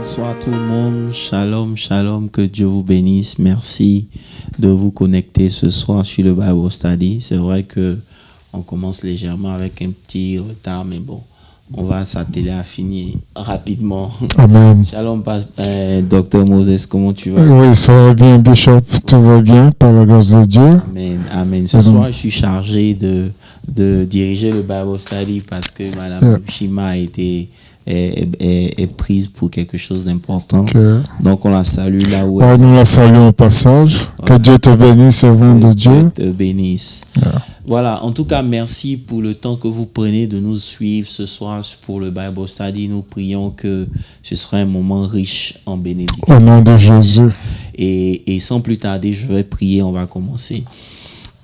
Bonsoir tout le monde, shalom, shalom, que Dieu vous bénisse. Merci de vous connecter ce soir sur le Bible Study. C'est vrai que on commence légèrement avec un petit retard, mais bon, on va s'atteler à finir rapidement. Amen. Shalom, Docteur Moses, comment tu vas? Oui, ça va bien, Bishop, tout va bien, par la grâce de Dieu. Amen, amen. Ce soir, je suis chargé de diriger le Bible Study parce que Madame Shima est prise pour quelque chose d'important. Donc, on la salue là où elle est. Nous la saluons au passage. Que Dieu te bénisse, servant de Dieu. Te bénisse. Voilà, en tout cas, merci pour le temps que vous prenez de nous suivre ce soir pour le Bible Study. Nous prions que ce sera un moment riche en bénédiction. Au nom de Jésus. Et sans plus tarder, je vais prier, on va commencer.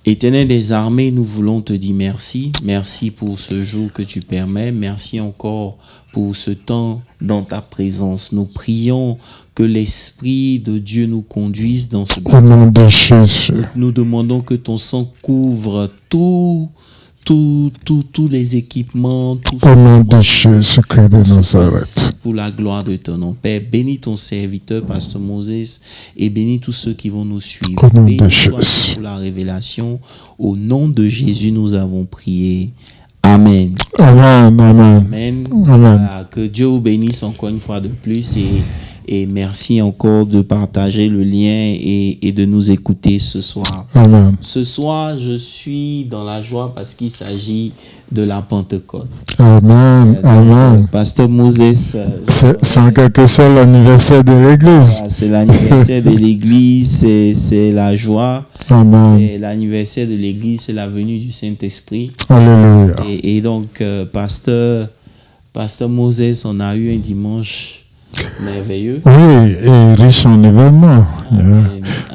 Éternel des armées, nous voulons te dire merci. Merci pour ce jour que tu permets. Merci encore pour ce temps dans ta présence. Nous prions que l'Esprit de Dieu nous conduise dans ce Au nom de Jésus. Nous demandons que ton sang couvre tous les équipements. Au nom de Jésus-Christ de Nazareth. Pour la gloire de ton nom. Père, bénis ton serviteur, Pasteur Moses, et bénis tous ceux qui vont nous suivre. Au nom de Bénis-toi Jésus. pour la révélation. Au nom de Jésus, nous avons prié. Amen. Amen, amen. Amen. Amen. Voilà, que Dieu vous bénisse encore une fois de plus et merci encore de partager le lien et de nous écouter ce soir. Amen. Ce soir, je suis dans la joie parce qu'il s'agit de la Pentecôte. Amen, amen. Pasteur Moses, C'est en quelque sorte l'anniversaire de l'Église. c'est l'anniversaire de l'Église, c'est la joie. Amen. C'est l'anniversaire de l'Église, c'est la venue du Saint-Esprit. Alléluia. Et donc, Pasteur Moses, on a eu un dimanche merveilleux. Oui, et riche en événements. Amen.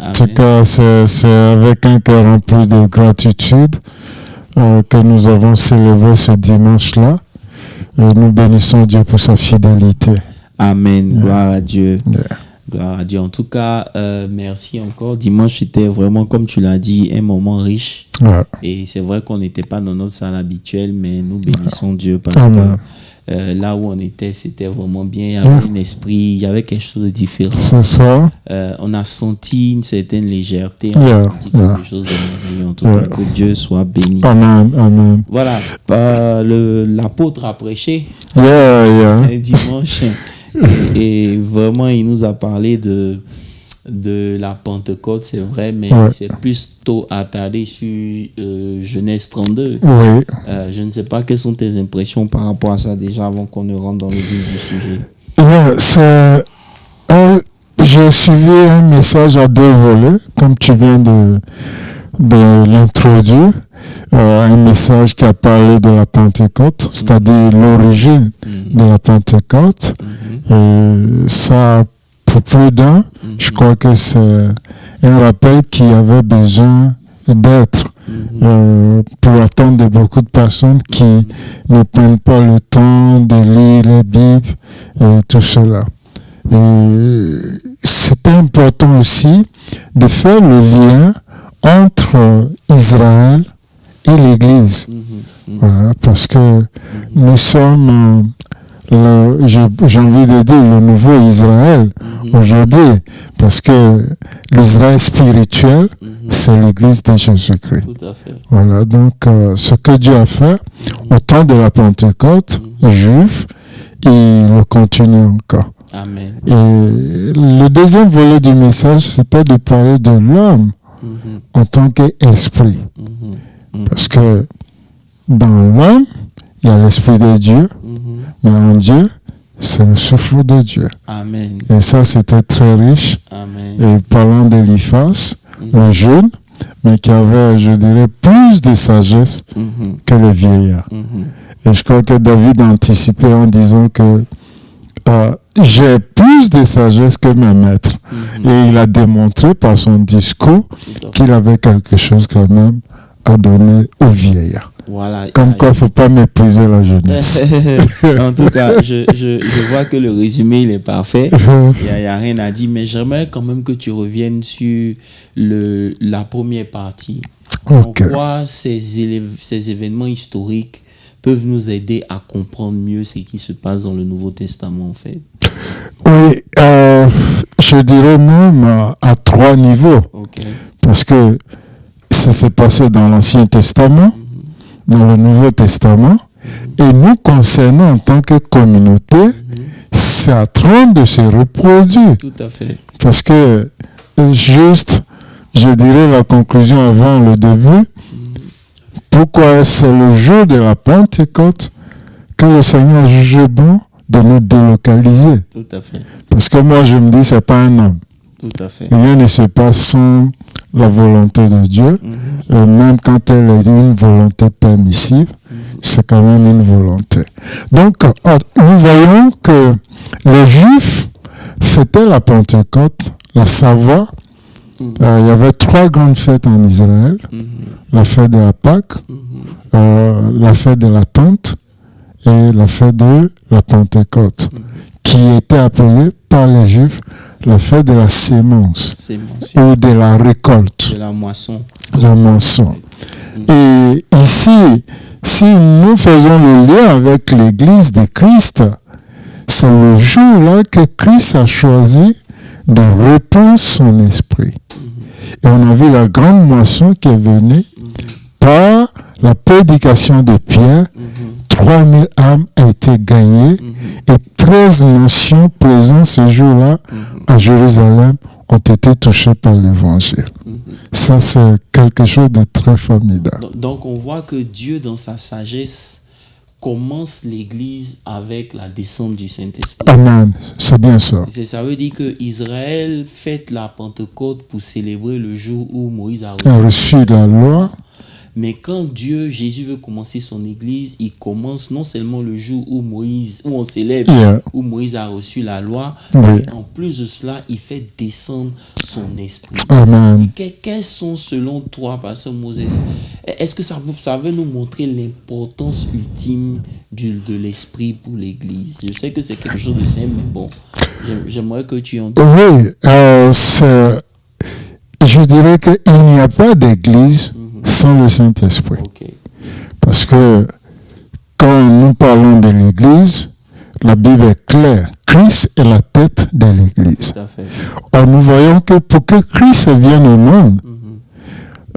En tout cas, c'est avec un cœur rempli de gratitude que nous avons célébré ce dimanche-là. Et nous bénissons Dieu pour sa fidélité. Amen. Gloire à Dieu. Gloire à Dieu. En tout cas, merci encore. Dimanche, c'était vraiment, comme tu l'as dit, un moment riche. Et c'est vrai qu'on n'était pas dans notre salle habituelle, mais nous bénissons Dieu parce que là où on était, c'était vraiment bien. Il y avait un esprit, il y avait quelque chose de différent. C'est ça. On a senti une certaine légèreté. On a senti quelque chose de merveilleux. En tout cas, que Dieu soit béni. Amen, amen. Voilà. L'apôtre a prêché un dimanche. Et vraiment, il nous a parlé de la Pentecôte, c'est vrai, mais c'est plus tôt attardé sur Genèse 32. Oui. Je ne sais pas quelles sont tes impressions par rapport à ça déjà avant qu'on ne rentre dans le vif du sujet. J'ai suivi un message à deux volets, comme tu viens de l'introduire. Un message qui a parlé de la Pentecôte, c'est-à-dire l'origine de la Pentecôte. Et ça, pour plus d'un, je crois que c'est un rappel qui avait besoin d'être pour l'attente de beaucoup de personnes qui ne prennent pas le temps de lire les Bibles et tout cela. Et c'était important aussi de faire le lien entre Israël et l'Église. Voilà, parce que nous sommes j'ai envie de dire le nouveau Israël aujourd'hui, parce que l'Israël spirituel, c'est l'Église de Jésus-Christ. Tout à fait. Voilà, donc ce que Dieu a fait au temps de la Pentecôte, juif, il le continue encore. Amen. Et le deuxième volet du message, c'était de parler de l'homme en tant qu'esprit. Parce que dans l'homme, il y a l'esprit de Dieu, mais en Dieu, c'est le souffle de Dieu. Amen. Et ça, c'était très riche. Amen. Et parlant d'Eliphas, le jeune, mais qui avait, je dirais, plus de sagesse que les vieillards. Et je crois que David a anticipé en disant que j'ai plus de sagesse que mes maîtres. Et il a démontré par son discours qu'il avait quelque chose quand même à donner aux vieillards. Voilà. Comme quoi, il ne faut pas mépriser la jeunesse. En tout cas, je vois que le résumé, il est parfait. Il n'y a rien à dire. Mais j'aimerais quand même que tu reviennes sur la première partie. Pourquoi ces événements historiques peuvent nous aider à comprendre mieux ce qui se passe dans le Nouveau Testament, en fait. Oui, je dirais même à 3 niveaux. Okay. Parce que ça s'est passé dans l'Ancien Testament, dans le Nouveau Testament, et nous concernant en tant que communauté, c'est en train de se reproduire. Tout à fait. Parce que, juste, je dirais la conclusion avant le début, pourquoi c'est le jour de la Pentecôte que le Seigneur juge bon de nous délocaliser. Tout à fait. Parce que moi, je me dis, c'est pas un homme. Tout à fait. Rien ne se passe sans la volonté de Dieu. Même quand elle est une volonté permissive, c'est quand même une volonté. Donc, nous voyons que les Juifs fêtaient la Pentecôte, la Savoie. Il y avait 3 grandes fêtes en Israël. La fête de la Pâque, la fête de la Tente et la fête de la Pentecôte, qui était appelée par les Juifs la fête de la sémence ou de la récolte. De la moisson. La moisson. Et ici, si nous faisons le lien avec l'Église de Christ, c'est le jour-là que Christ a choisi de répandre son esprit. Et on a vu la grande moisson qui est venue par la prédication de Pierre. 3000 âmes ont été gagnées et 13 nations présentes ce jour-là à Jérusalem ont été touchées par l'évangile. Ça, c'est quelque chose de très formidable. Donc, on voit que Dieu, dans sa sagesse, commence l'Église avec la descente du Saint-Esprit. Amen. C'est bien ça. Ça veut dire que Israël fête la Pentecôte pour célébrer le jour où Moïse a reçu la loi. Mais quand Jésus veut commencer son Église, il commence non seulement le jour où on célèbre, où Moïse a reçu la loi, mais en plus de cela, il fait descendre son esprit. Amen. Quels sont selon toi, Pasteur Moses, est-ce que ça veut nous montrer l'importance ultime de l'esprit pour l'Église? Je sais que c'est quelque chose de simple, mais bon, j'aimerais que tu en dises. Oui, je dirais qu'il n'y a pas d'Église sans le Saint-Esprit. Okay. Parce que quand nous parlons de l'Église, la Bible est claire. Christ est la tête de l'Église. Tout à fait. Or, nous voyons que pour que Christ vienne au monde,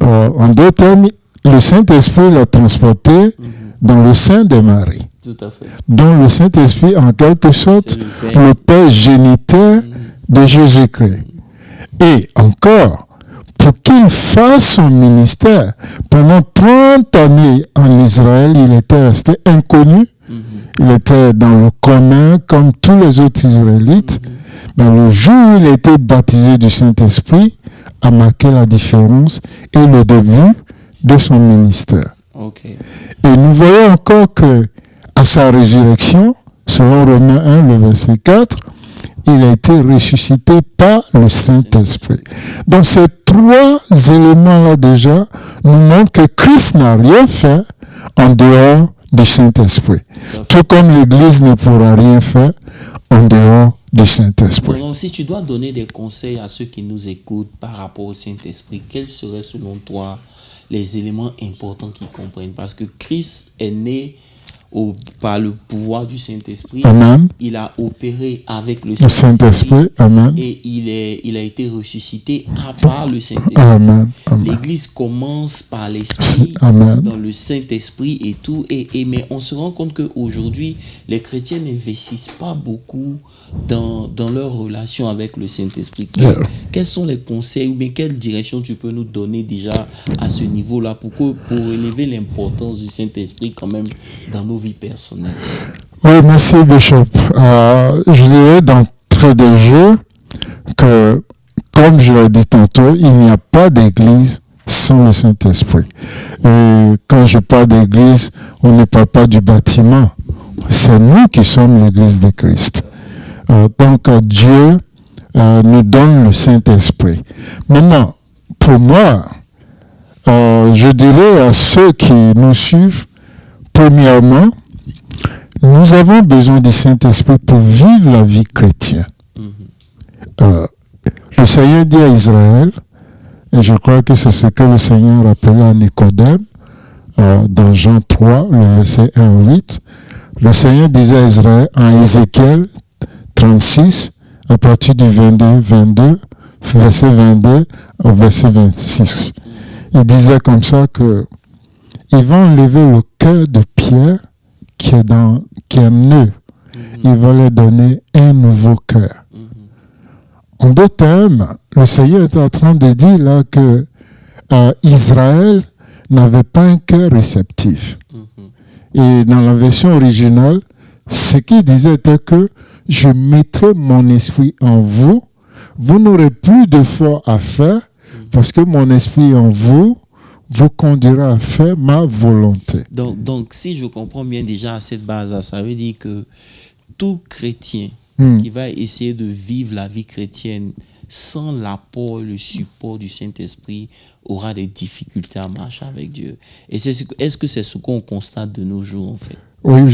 en 2 termes, le Saint-Esprit l'a transporté dans le sein de Marie. Tout à fait. Donc le Saint-Esprit, en quelque sorte, le Père géniteur de Jésus-Christ. Et encore, pour qu'il fasse son ministère, pendant 30 années en Israël, il était resté inconnu. Il était dans le commun comme tous les autres Israélites. Mais le jour où il a été baptisé du Saint-Esprit a marqué la différence et le début de son ministère. Okay. Et nous voyons encore que à sa résurrection, selon Romains 1, le verset 4, il a été ressuscité par le Saint-Esprit. Donc ces 3 éléments-là déjà nous montrent que Christ n'a rien fait en dehors du Saint-Esprit. Tout comme l'Église ne pourra rien faire en dehors du Saint-Esprit. Donc, si tu dois donner des conseils à ceux qui nous écoutent par rapport au Saint-Esprit, quels seraient selon toi les éléments importants qu'ils comprennent? Parce que Christ est né par le pouvoir du Saint-Esprit. Amen. Il a opéré avec le Saint-Esprit. Amen. Et il a été ressuscité par le Saint-Esprit. Amen. L'Église commence par l'Esprit, dans le Saint-Esprit et tout. Mais on se rend compte qu'aujourd'hui, les chrétiens n'investissent pas beaucoup dans leur relation avec le Saint-Esprit. Quels sont les conseils ou bien quelle direction tu peux nous donner déjà à ce niveau-là pour élever l'importance du Saint-Esprit quand même dans nos vies personnelles? Oui, merci Bishop. Je dirais d'entrée de jeu que, comme je l'ai dit tantôt, il n'y a pas d'église sans le Saint-Esprit. Et quand je parle d'église, on ne parle pas du bâtiment. C'est nous qui sommes l'église de Christ. Donc Dieu nous donne le Saint-Esprit. Maintenant, pour moi, je dirais à ceux qui nous suivent, premièrement, nous avons besoin du Saint-Esprit pour vivre la vie chrétienne. Le Seigneur dit à Israël, et je crois que c'est ce que le Seigneur rappelait à Nicodème, dans Jean 3, le verset 1 à 8, le Seigneur disait à Israël, en Ézéchiel 36, à partir du verset 22 au verset 26. Il disait comme ça que il va enlever le cœur de pierre qui est en eux. Il va leur donner un nouveau cœur. En d'autres termes, le Seigneur est en train de dire là que Israël n'avait pas un cœur réceptif. Et dans la version originale, ce qu'il disait était que je mettrai mon esprit en vous, vous n'aurez plus de foi à faire, parce que mon esprit en vous conduira à faire ma volonté. Donc, si je comprends bien déjà à cette base-là, ça veut dire que tout chrétien qui va essayer de vivre la vie chrétienne sans l'apport et le support du Saint-Esprit aura des difficultés à marcher avec Dieu. Et est-ce que c'est ce qu'on constate de nos jours, en fait? Oui,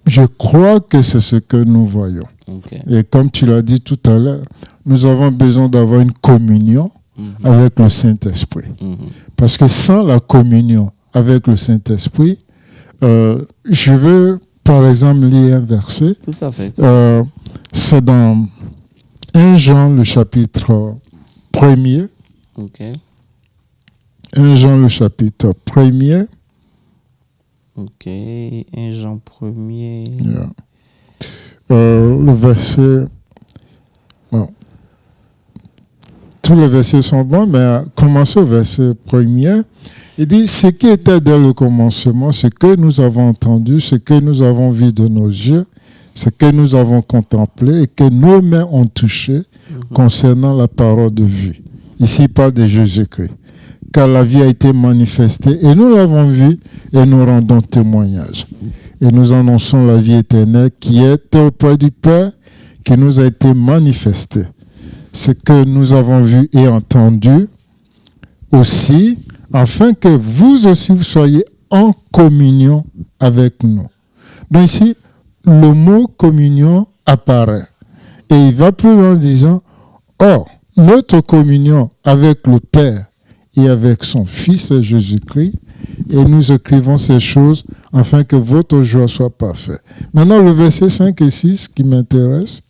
je crois que c'est ce que nous voyons. Okay. Et comme tu l'as dit tout à l'heure, nous avons besoin d'avoir une communion avec le Saint-Esprit. Parce que sans la communion avec le Saint-Esprit, je veux par exemple lire un verset. Tout à fait. C'est dans 1 Jean le chapitre 1er. Ok. 1 Jean le chapitre 1er. Ok. 1 Jean 1er. Yeah. Le verset... Bon. Tous les versets sont bons, mais commençons au verset 1er. Il dit, ce qui était dès le commencement, ce que nous avons entendu, ce que nous avons vu de nos yeux, ce que nous avons contemplé et que nos mains ont touché concernant la parole de vie. Ici, il parle de Jésus-Christ. Car la vie a été manifestée et nous l'avons vue et nous rendons témoignage. Et nous annonçons la vie éternelle qui est auprès du Père, qui nous a été manifestée. Ce que nous avons vu et entendu aussi, afin que vous aussi vous soyez en communion avec nous. Donc ici, le mot communion apparaît. Et il va plus loin en disant, or, notre communion avec le Père et avec son Fils Jésus-Christ, et nous écrivons ces choses afin que votre joie soit parfaite. Maintenant, le verset 5 et 6 qui m'intéresse,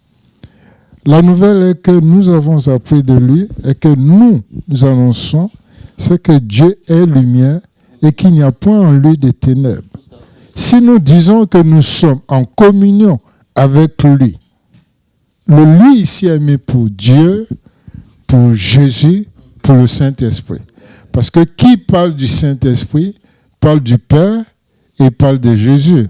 la nouvelle est que nous avons appris de lui et que nous annonçons, c'est que Dieu est lumière et qu'il n'y a point en lui de ténèbres. Si nous disons que nous sommes en communion avec lui, le lui ici est mis pour Dieu, pour Jésus, pour le Saint-Esprit. Parce que qui parle du Saint-Esprit parle du Père et parle de Jésus.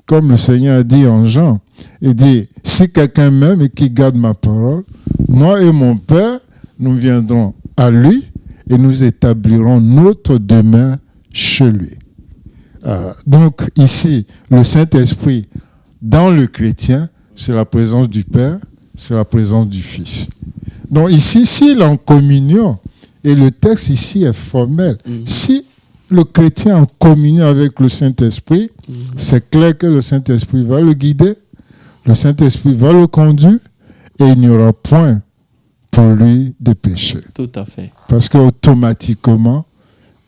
Comme le Seigneur a dit en Jean, il dit, si quelqu'un m'aime et qui garde ma parole, moi et mon Père, nous viendrons à lui et nous établirons notre demeure chez lui. Donc ici, le Saint-Esprit dans le chrétien, c'est la présence du Père, c'est la présence du Fils. Donc ici, s'il est en communion, et le texte ici est formel, si le chrétien est en communion avec le Saint-Esprit, c'est clair que le Saint-Esprit va le guider, le Saint-Esprit va le conduire, et il n'y aura point pour lui de péché. Tout à fait. Parce qu'automatiquement,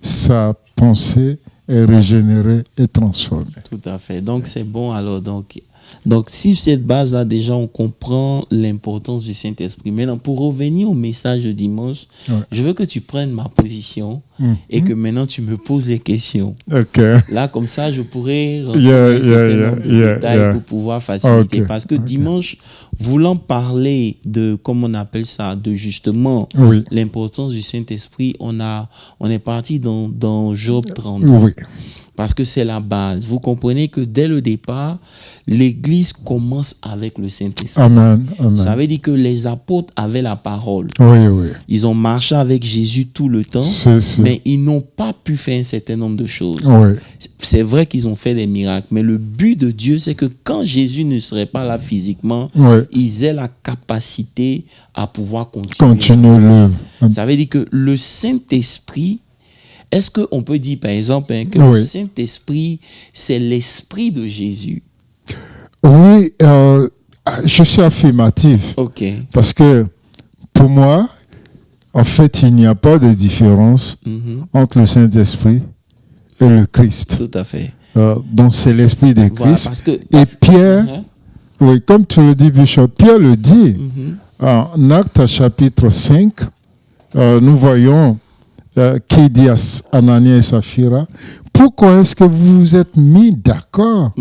sa pensée est régénérée et transformée. Tout à fait. Donc, c'est bon. Alors, donc si cette base-là, déjà, on comprend l'importance du Saint-Esprit. Maintenant, pour revenir au message de dimanche, je veux que tu prennes ma position et que maintenant, tu me poses les questions. Okay. Là, comme ça, je pourrais rentrer un certain nombre de détails pour pouvoir faciliter. Parce que dimanche, voulant parler de, comme on appelle ça, de justement l'importance du Saint-Esprit, on est parti dans Job 32. Oui. Parce que c'est la base. Vous comprenez que dès le départ, l'Église commence avec le Saint-Esprit. Amen, amen. Ça veut dire que les apôtres avaient la parole. Oui, oui. Ils ont marché avec Jésus tout le temps, mais ils n'ont pas pu faire un certain nombre de choses. Oui. C'est vrai qu'ils ont fait des miracles, mais le but de Dieu, c'est que quand Jésus ne serait pas là physiquement, ils aient la capacité à pouvoir continuer l'œuvre. Ça veut dire que le Saint-Esprit, est-ce qu'on peut dire, par exemple, que le Saint-Esprit, c'est l'Esprit de Jésus? Oui, je suis affirmatif. OK. Parce que, pour moi, en fait, il n'y a pas de différence entre le Saint-Esprit et le Christ. Tout à fait. Donc, c'est l'Esprit de Christ. Voilà, et Pierre Oui, comme tu le dis, Bishop, Pierre le dit. En Actes chapitre 5, nous voyons qui dit à Anania et Saphira, pourquoi est-ce que vous vous êtes mis d'accord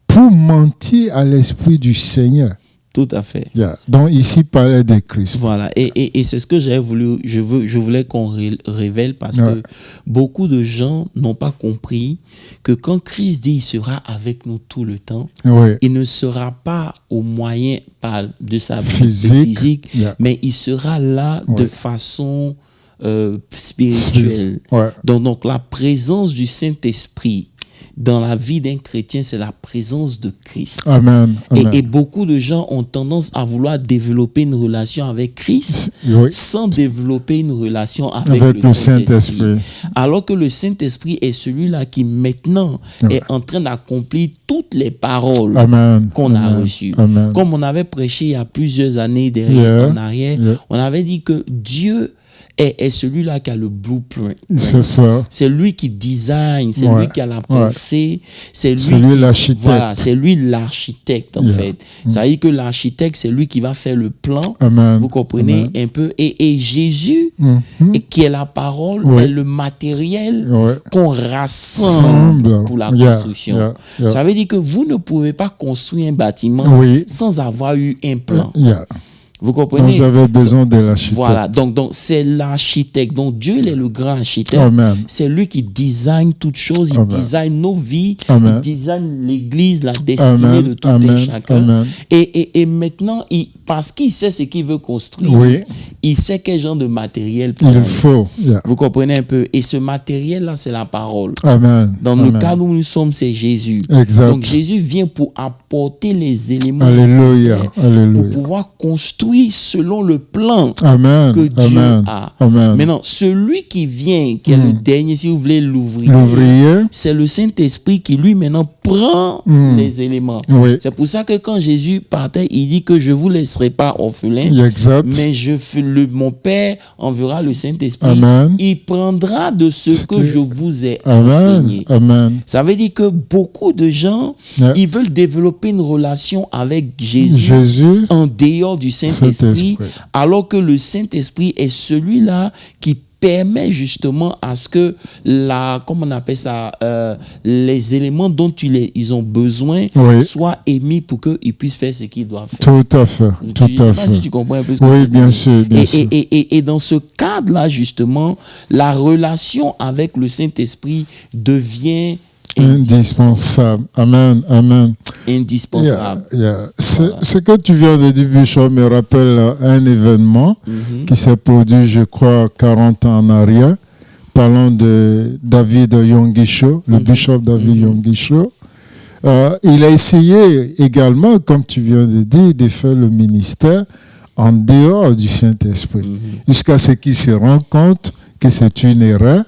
pour mentir à l'Esprit du Seigneur? Tout à fait. Donc ici, parlait de Christ. Voilà, et c'est ce que j'avais voulu, je voulais qu'on révèle parce que beaucoup de gens n'ont pas compris que quand Christ dit il sera avec nous tout le temps, il ne sera pas au moyen de sa physique, mais il sera là de façon spirituelle. Donc la présence du Saint-Esprit dans la vie d'un chrétien, c'est la présence de Christ. Amen. Et beaucoup de gens ont tendance à vouloir développer une relation avec Christ sans développer une relation avec le Saint-Esprit. Alors que le Saint-Esprit est celui-là qui maintenant est en train d'accomplir toutes les paroles qu'on a reçues. Comme on avait prêché il y a plusieurs années en arrière, on avait dit que Dieu est celui-là qui a le blueprint. C'est ça. C'est lui qui design, c'est lui qui a la pensée, c'est lui l'architecte. Voilà, c'est lui l'architecte en fait. Ça veut dire que l'architecte, c'est lui qui va faire le plan. Vous comprenez un peu. Et Jésus, qui est la parole, est le matériel qu'on rassemble pour la construction. Ça veut dire que vous ne pouvez pas construire un bâtiment sans avoir eu un plan. Vous comprenez? Vous avez besoin de l'architecte. Voilà, donc c'est l'architecte. Donc Dieu, il est le grand architecte. C'est lui qui design toutes choses. Il design nos vies. Il design l'église, la destinée de tout un chacun. Et maintenant, parce qu'il sait ce qu'il veut construire, il sait quel genre de matériel il faut. Vous comprenez un peu? Et ce matériel-là, c'est la parole. Dans le cas où nous sommes, c'est Jésus. Donc Jésus vient pour apporter les éléments nécessaires pour pouvoir construire selon le plan que Dieu a. Maintenant, celui qui vient, qui est le dernier, si vous voulez, l'ouvrier, c'est le Saint-Esprit qui lui maintenant prend les éléments. C'est pour ça que quand Jésus partait, il dit que je ne vous laisserai pas orphelin, mais mon Père enverra le Saint-Esprit. Il prendra de ce que je vous ai enseigné. Ça veut dire que beaucoup de gens, ils veulent développer une relation avec Jésus en dehors du Saint-Esprit, alors que le Saint-Esprit est celui-là qui permet justement à ce que comment on appelle ça, les éléments dont ils ont besoin soient émis pour qu'ils puissent faire ce qu'ils doivent faire. Tout à fait. Je ne sais pas si tu comprends un peu ce que je veux dire. Bien sûr. Et dans ce cadre-là, justement, la relation avec le Saint-Esprit devient indispensable. Amen. Indispensable. Ce que tu viens de dire, Bishop, me rappelle un événement qui s'est produit, je crois, 40 ans en arrière, parlant de David Yonggi-Cho, le Bishop David Yonggi-Cho. Il a essayé également, comme tu viens de dire, de faire le ministère en dehors du Saint-Esprit, jusqu'à ce qu'il se rende compte que c'est une erreur.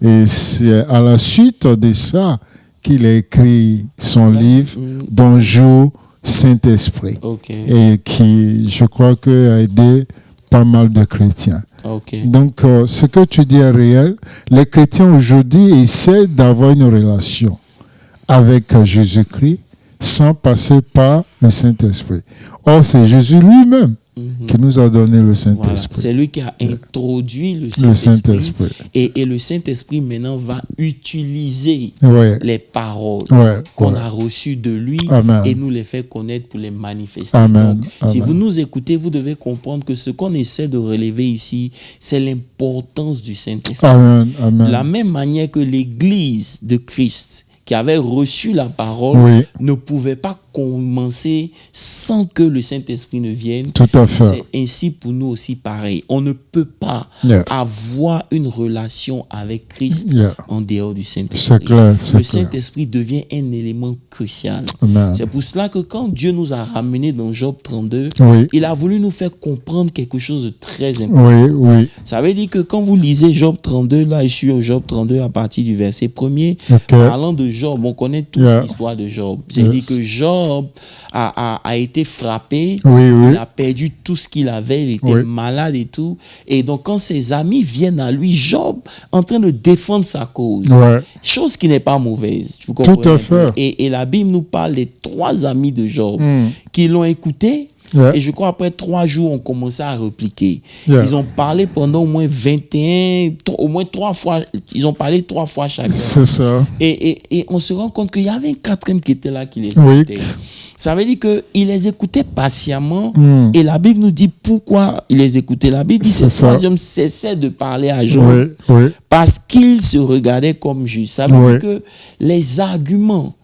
Et c'est à la suite de ça qu'il a écrit son livre Bonjour Saint-Esprit, et qui, je crois, a aidé pas mal de chrétiens. Donc, ce que tu dis est réel. Les chrétiens aujourd'hui essaient d'avoir une relation avec Jésus-Christ sans passer par le Saint-Esprit. Or, c'est Jésus lui-même qui nous a donné le Saint-Esprit. Voilà. C'est lui qui a introduit le Saint-Esprit. Et le Saint-Esprit maintenant va utiliser les paroles qu'on a reçues de lui et nous les faire connaître pour les manifester. Donc, si vous nous écoutez, vous devez comprendre que ce qu'on essaie de relever ici, c'est l'importance du Saint-Esprit. De la même manière que l'Église de Christ qui avait reçu la parole ne pouvait pas commencer sans que le Saint-Esprit ne vienne. Tout à fait. C'est ainsi pour nous aussi pareil. On ne peut pas avoir une relation avec Christ en dehors du Saint-Esprit. C'est clair. Le Saint-Esprit devient un élément crucial. C'est pour cela que quand Dieu nous a ramenés dans Job 32, il a voulu nous faire comprendre quelque chose de très important. Ça veut dire que quand vous lisez Job 32, là je suis au Job 32 à partir du verset 1er, parlant de Job, on connaît toute l'histoire de Job. C'est-à-dire que Job a été frappé, il a perdu tout ce qu'il avait, il était malade et tout. Et donc, quand ses amis viennent à lui, Job en train de défendre sa cause. Chose qui n'est pas mauvaise. Vous comprenez? Tout à fait. Et la Bible nous parle des 3 amis de Job qui l'ont écouté. Et je crois après 3 jours, on commençait à répliquer. Ils ont parlé pendant au moins 21, au moins 3 fois. Ils ont parlé 3 fois chacun. C'est ça. Et on se rend compte qu'il y avait un 4e qui était là, qui les écoutait. Ça veut dire qu'il les écoutait patiemment. Et la Bible nous dit pourquoi il les écoutait. La Bible dit que ce 3e cessait de parler à Job parce qu'il se regardait comme juste. Ça veut dire que les arguments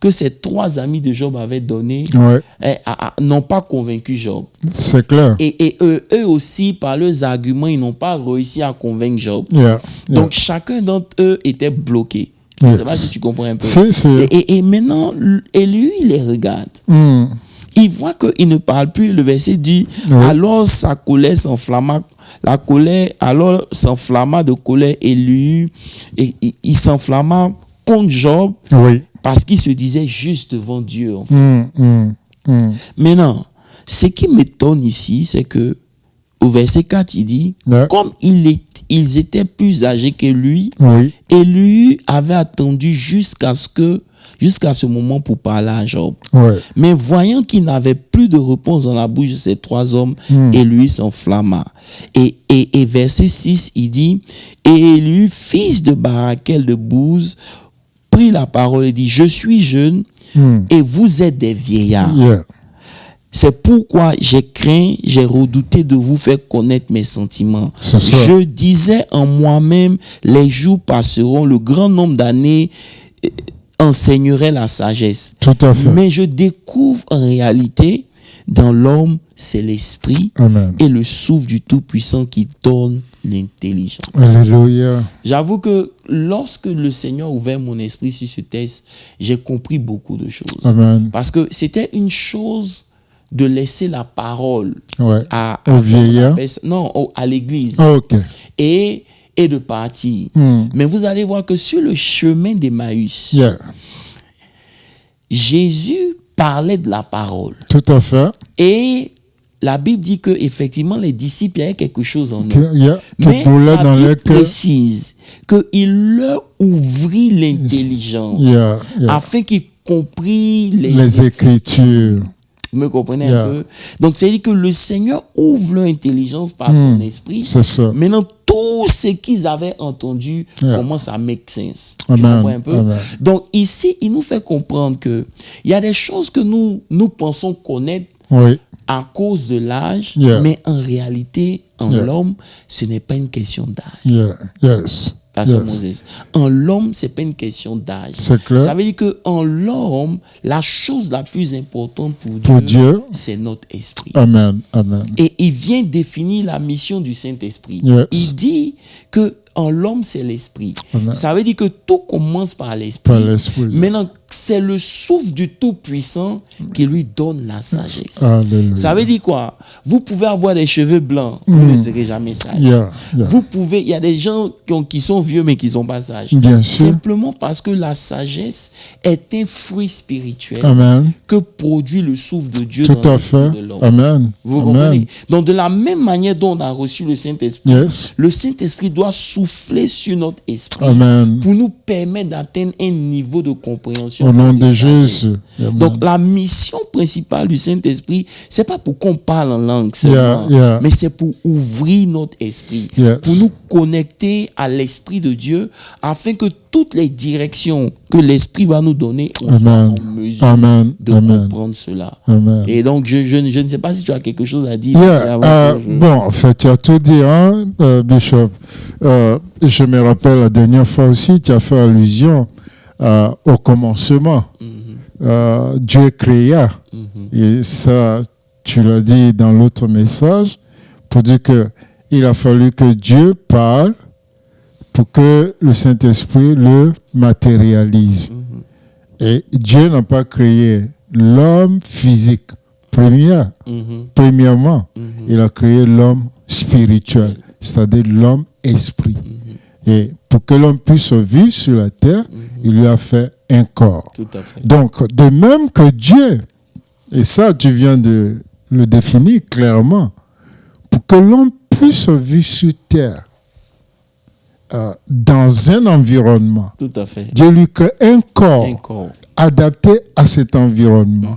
que ces 3 amis de Job avaient donnés n'ont pas convaincu Job. C'est clair. Et eux aussi, par leurs arguments, ils n'ont pas réussi à convaincre Job. Donc, chacun d'entre eux était bloqué. Je ne sais pas si tu comprends un peu. Et maintenant, Élie, il les regarde. Il voit qu'il ne parle plus. Le verset dit, alors sa colère s'enflamma. Alors s'enflamma de colère Élie. Et il s'enflamma contre Job. Parce qu'il se disait juste devant Dieu. En fait. Maintenant, ce qui m'étonne ici, c'est que au verset 4, il dit, comme ils étaient plus âgés que lui, et lui avait attendu jusqu'à ce moment pour parler à Job. Mais voyant qu'il n'avait plus de réponse dans la bouche de ces 3 hommes, et lui s'enflamma. Et verset 6, il dit, et lui, fils de Barakel de Bouze, prit la parole et dit, je suis jeune et vous êtes des vieillards. C'est pourquoi j'ai craint, j'ai redouté de vous faire connaître mes sentiments. Je disais en moi-même, les jours passeront, le grand nombre d'années enseignerait la sagesse. Tout à fait. Mais je découvre en réalité, dans l'homme, c'est l'esprit et le souffle du Tout-Puissant qui donne l'intelligence. Alléluia. J'avoue que lorsque le Seigneur a ouvert mon esprit sur ce texte, j'ai compris beaucoup de choses. Parce que c'était une chose de laisser la parole à l'église et de partir. Mais vous allez voir que sur le chemin d'Emmaüs, Jésus parlait de la parole. Tout à fait. Et la Bible dit que effectivement les disciples, il y avait quelque chose en eux. Mais la Bible précise qu'il leur ouvrit l'intelligence afin qu'ils comprennent les Écritures. Vous me comprenez un peu? Donc, c'est-à-dire que le Seigneur ouvre leur intelligence par son esprit. C'est ça. Maintenant, tout ce qu'ils avaient entendu commence à make sense. Tu comprends un peu? Donc, ici, il nous fait comprendre qu'il y a des choses que nous pensons connaître à cause de l'âge, mais en réalité, en l'homme, ce n'est pas une question d'âge. En l'homme, ce n'est pas une question d'âge. Ça veut dire qu'en l'homme, la chose la plus importante pour Dieu, c'est notre esprit. Et il vient définir la mission du Saint-Esprit. Il dit que en l'homme, c'est l'esprit. Ça veut dire que tout commence par l'esprit. Maintenant, c'est le souffle du Tout-Puissant qui lui donne la sagesse. Ça veut dire quoi? Vous pouvez avoir des cheveux blancs, vous ne serez jamais sage. Vous pouvez, il y a des gens qui sont vieux mais qui ne sont pas sages. Simplement parce que la sagesse est un fruit spirituel que produit le souffle de Dieu dans l'esprit de l'homme. Vous comprenez? Donc, de la même manière dont on a reçu le Saint-Esprit, le Saint-Esprit doit souffler sur notre esprit pour nous permettre d'atteindre un niveau de compréhension. Au nom de Jésus. Donc, la mission principale du Saint-Esprit, c'est pas pour qu'on parle en langue seulement, mais c'est pour ouvrir notre esprit, pour nous connecter à l'Esprit de Dieu, afin que toutes les directions que l'Esprit va nous donner, on soit en mesure de comprendre cela. Et donc, je ne sais pas si tu as quelque chose à dire. Bon, en fait, tu as tout dit, hein, Bishop. Je me rappelle la dernière fois aussi, tu as fait allusion au commencement. Dieu créa. Et ça, tu l'as dit dans l'autre message, pour dire qu'il a fallu que Dieu parle pour que le Saint-Esprit le matérialise. Et Dieu n'a pas créé l'homme physique. Premièrement, il a créé l'homme spirituel, c'est-à-dire l'homme esprit. Et pour que l'homme puisse vivre sur la terre, il lui a fait un corps. Tout à fait. Donc, de même que Dieu, et ça, tu viens de le définir clairement, pour que l'homme puisse vivre sur terre, dans un environnement, Tout à fait. Dieu lui crée un corps adapté à cet environnement.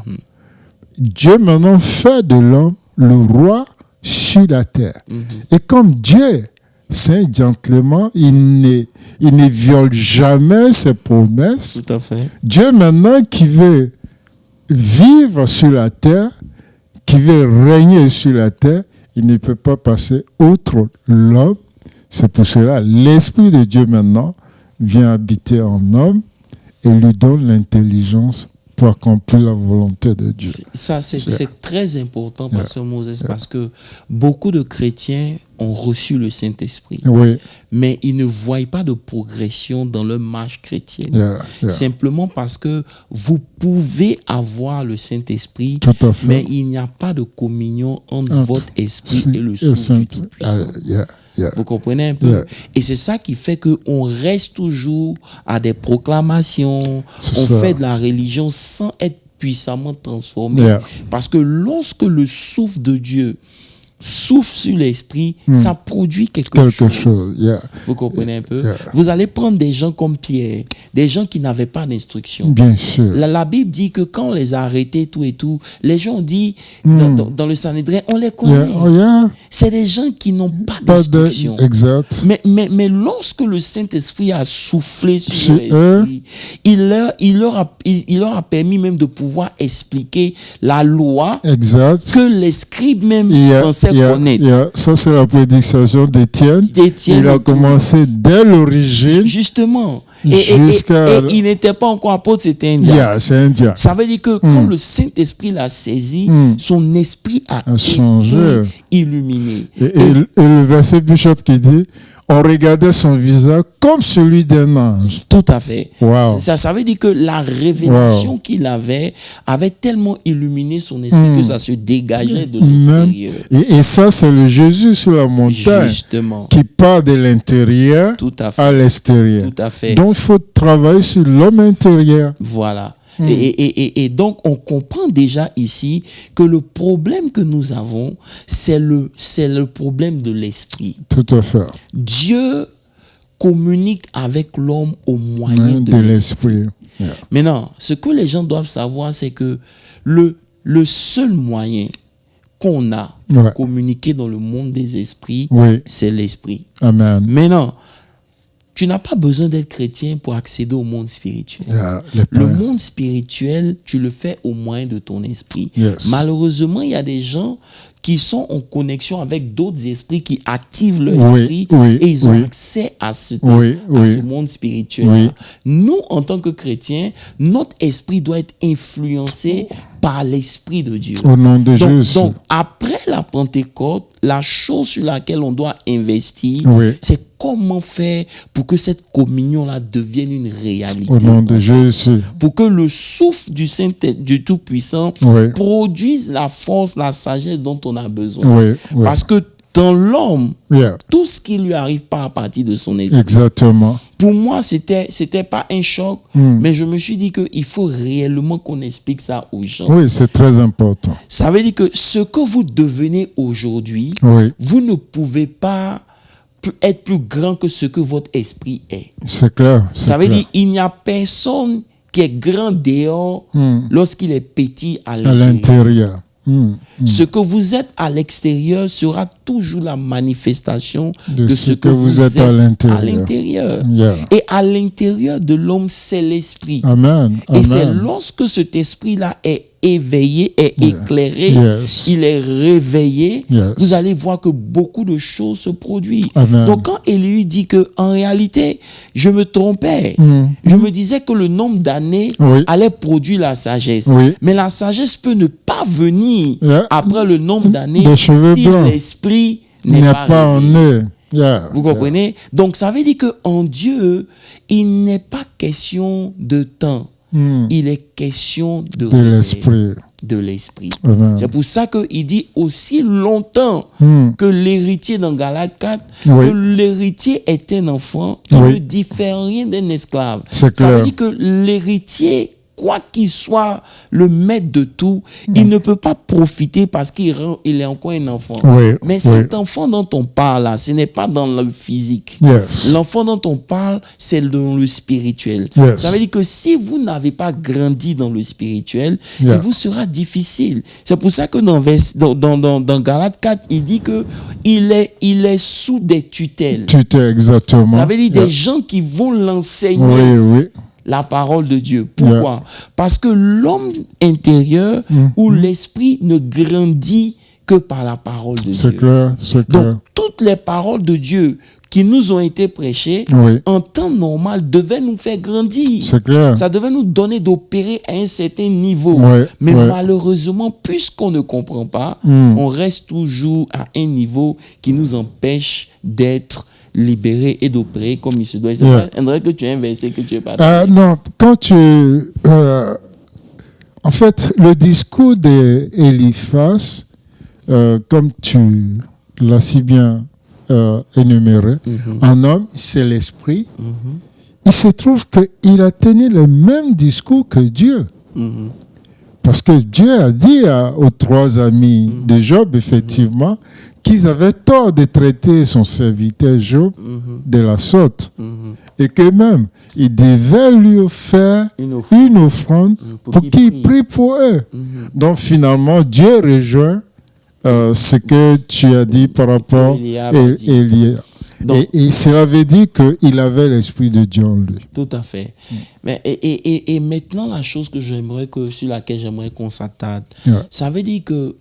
Dieu maintenant fait de l'homme le roi sur la terre. Et comme Dieu, saint gentleman, il ne viole jamais ses promesses. Tout à fait. Dieu maintenant qui veut vivre sur la terre, qui veut régner sur la terre, il ne peut pas passer outre l'homme. C'est pour cela l'Esprit de Dieu maintenant vient habiter en homme et lui donne l'intelligence pour accomplir la volonté de Dieu. C'est très important, Pasteur Moses, parce que beaucoup de chrétiens ont reçu le Saint-Esprit, mais ils ne voient pas de progression dans leur marche chrétienne. Simplement parce que vous pouvez avoir le Saint-Esprit, mais il n'y a pas de communion entre votre esprit et le souffle du Tout-Puissant. Vous comprenez un peu? Et c'est ça qui fait qu'on reste toujours à des proclamations, on fait de la religion sans être puissamment transformé. Parce que lorsque le souffle de Dieu souffle sur l'esprit, ça produit quelque chose. Vous comprenez un peu? Vous allez prendre des gens comme Pierre, des gens qui n'avaient pas d'instruction. Bien sûr. La Bible dit que quand on les a arrêtés, tout et tout, les gens ont dit, dans le Sanhédrin, on les connaît. C'est des gens qui n'ont pas d'instruction. Exact. Mais lorsque le Saint-Esprit a soufflé sur l'esprit, il leur a permis même de pouvoir expliquer la loi que les scribes même pensaient connaître. Ça, c'est la prédication d'Étienne. Il a commencé dès l'origine. Justement. Et il n'était pas encore apôtre, c'était indien. C'est indien. Ça veut dire que quand le Saint-Esprit l'a saisi, son esprit a changé, été illuminé. Et le verset Bishop qui dit, on regardait son visage comme celui d'un ange. Tout à fait. Wow. Ça veut dire que la révélation qu'il avait tellement illuminé son esprit que ça se dégageait de l'extérieur. Et ça, c'est le Jésus sur la montagne. Justement. Qui part de l'intérieur à l'extérieur. Tout à fait. Donc, il faut travailler sur l'homme intérieur. Voilà. Et donc, on comprend déjà ici que le problème que nous avons, c'est le problème de l'esprit. Tout à fait. Dieu communique avec l'homme au moyen de l'esprit. Maintenant, ce que les gens doivent savoir, c'est que le seul moyen qu'on a de communiquer dans le monde des esprits, c'est l'esprit. Amen. Maintenant, tu n'as pas besoin d'être chrétien pour accéder au monde spirituel. Le monde spirituel, tu le fais au moyen de ton esprit. Malheureusement, il y a des gens qui sont en connexion avec d'autres esprits qui activent leur esprit et ils ont accès à ce monde spirituel. Nous, en tant que chrétiens, notre esprit doit être influencé par l'Esprit de Dieu. Au nom de Jésus. Donc, après la Pentecôte, la chose sur laquelle on doit investir, c'est comment faire pour que cette communion-là devienne une réalité. Au nom de Jésus. Pour que le souffle du Tout-Puissant produise la force, la sagesse dont on a besoin. Parce que dans l'homme, tout ce qui lui arrive pas à partir de son esprit. Exactement. Pour moi, c'était pas un choc, mais je me suis dit qu'il faut réellement qu'on explique ça aux gens. Oui, c'est très important. Ça veut dire que ce que vous devenez aujourd'hui, vous ne pouvez pas être plus grand que ce que votre esprit est. C'est clair. Ça veut dire qu'il n'y a personne qui est grand dehors lorsqu'il est petit à l'intérieur. Ce que vous êtes à l'extérieur sera toujours la manifestation de ce que vous êtes à l'intérieur. Et à l'intérieur de l'homme, c'est l'esprit. Amen. Et c'est lorsque cet esprit-là est éveillé, est éclairé, il est réveillé, vous allez voir que beaucoup de choses se produisent. Donc quand Élie dit que en réalité, je me trompais, je me disais que le nombre d'années allait produire la sagesse. Mais la sagesse peut ne pas venir après le nombre d'années si l'esprit n'est pas en eux. Vous comprenez? Donc ça veut dire qu'en Dieu, il n'est pas question de temps. Il est question de l'esprit. de l'esprit. C'est pour ça qu'il dit aussi longtemps que l'héritier dans Galates 4, que l'héritier est un enfant, il ne diffère rien d'un esclave. Ça veut dire que l'héritier, quoi qu'il soit le maître de tout, il ne peut pas profiter parce qu'il est encore un enfant. Mais cet enfant dont on parle là, ce n'est pas dans le physique. L'enfant dont on parle, c'est dans le spirituel. Ça veut dire que si vous n'avez pas grandi dans le spirituel, il vous sera difficile. C'est pour ça que dans Galates 4, il dit que il est sous des tutelles. Exactement. Ça veut dire des gens qui vont l'enseigner. La parole de Dieu. Pourquoi? Parce que l'homme intérieur ou l'esprit ne grandit que par la parole de Dieu. C'est clair. Donc, toutes les paroles de Dieu qui nous ont été prêchées, en temps normal, devaient nous faire grandir. C'est clair. Ça devait nous donner d'opérer à un certain niveau. Mais malheureusement, puisqu'on ne comprend pas, on reste toujours à un niveau qui nous empêche d'être libéré et d'opérer comme il se doit. C'est pas André que tu as un verset que tu es pas. Non, quand tu... en fait, le discours d'Éliphaz, comme tu l'as si bien énuméré, un homme, c'est l'esprit. Il se trouve qu'il a tenu le même discours que Dieu. Parce que Dieu a dit aux 3 amis de Job, effectivement, qu'ils avaient tort de traiter son serviteur Job de la sorte. Et que même, il devait lui faire une offrande pour qu'il prie pour eux. Donc finalement, Dieu rejoint ce que tu as dit par rapport à Élie. Et cela veut dire qu'il avait l'Esprit de Dieu en lui. Tout à fait. Mais, et maintenant, la chose sur laquelle j'aimerais qu'on s'attarde, ça veut dire que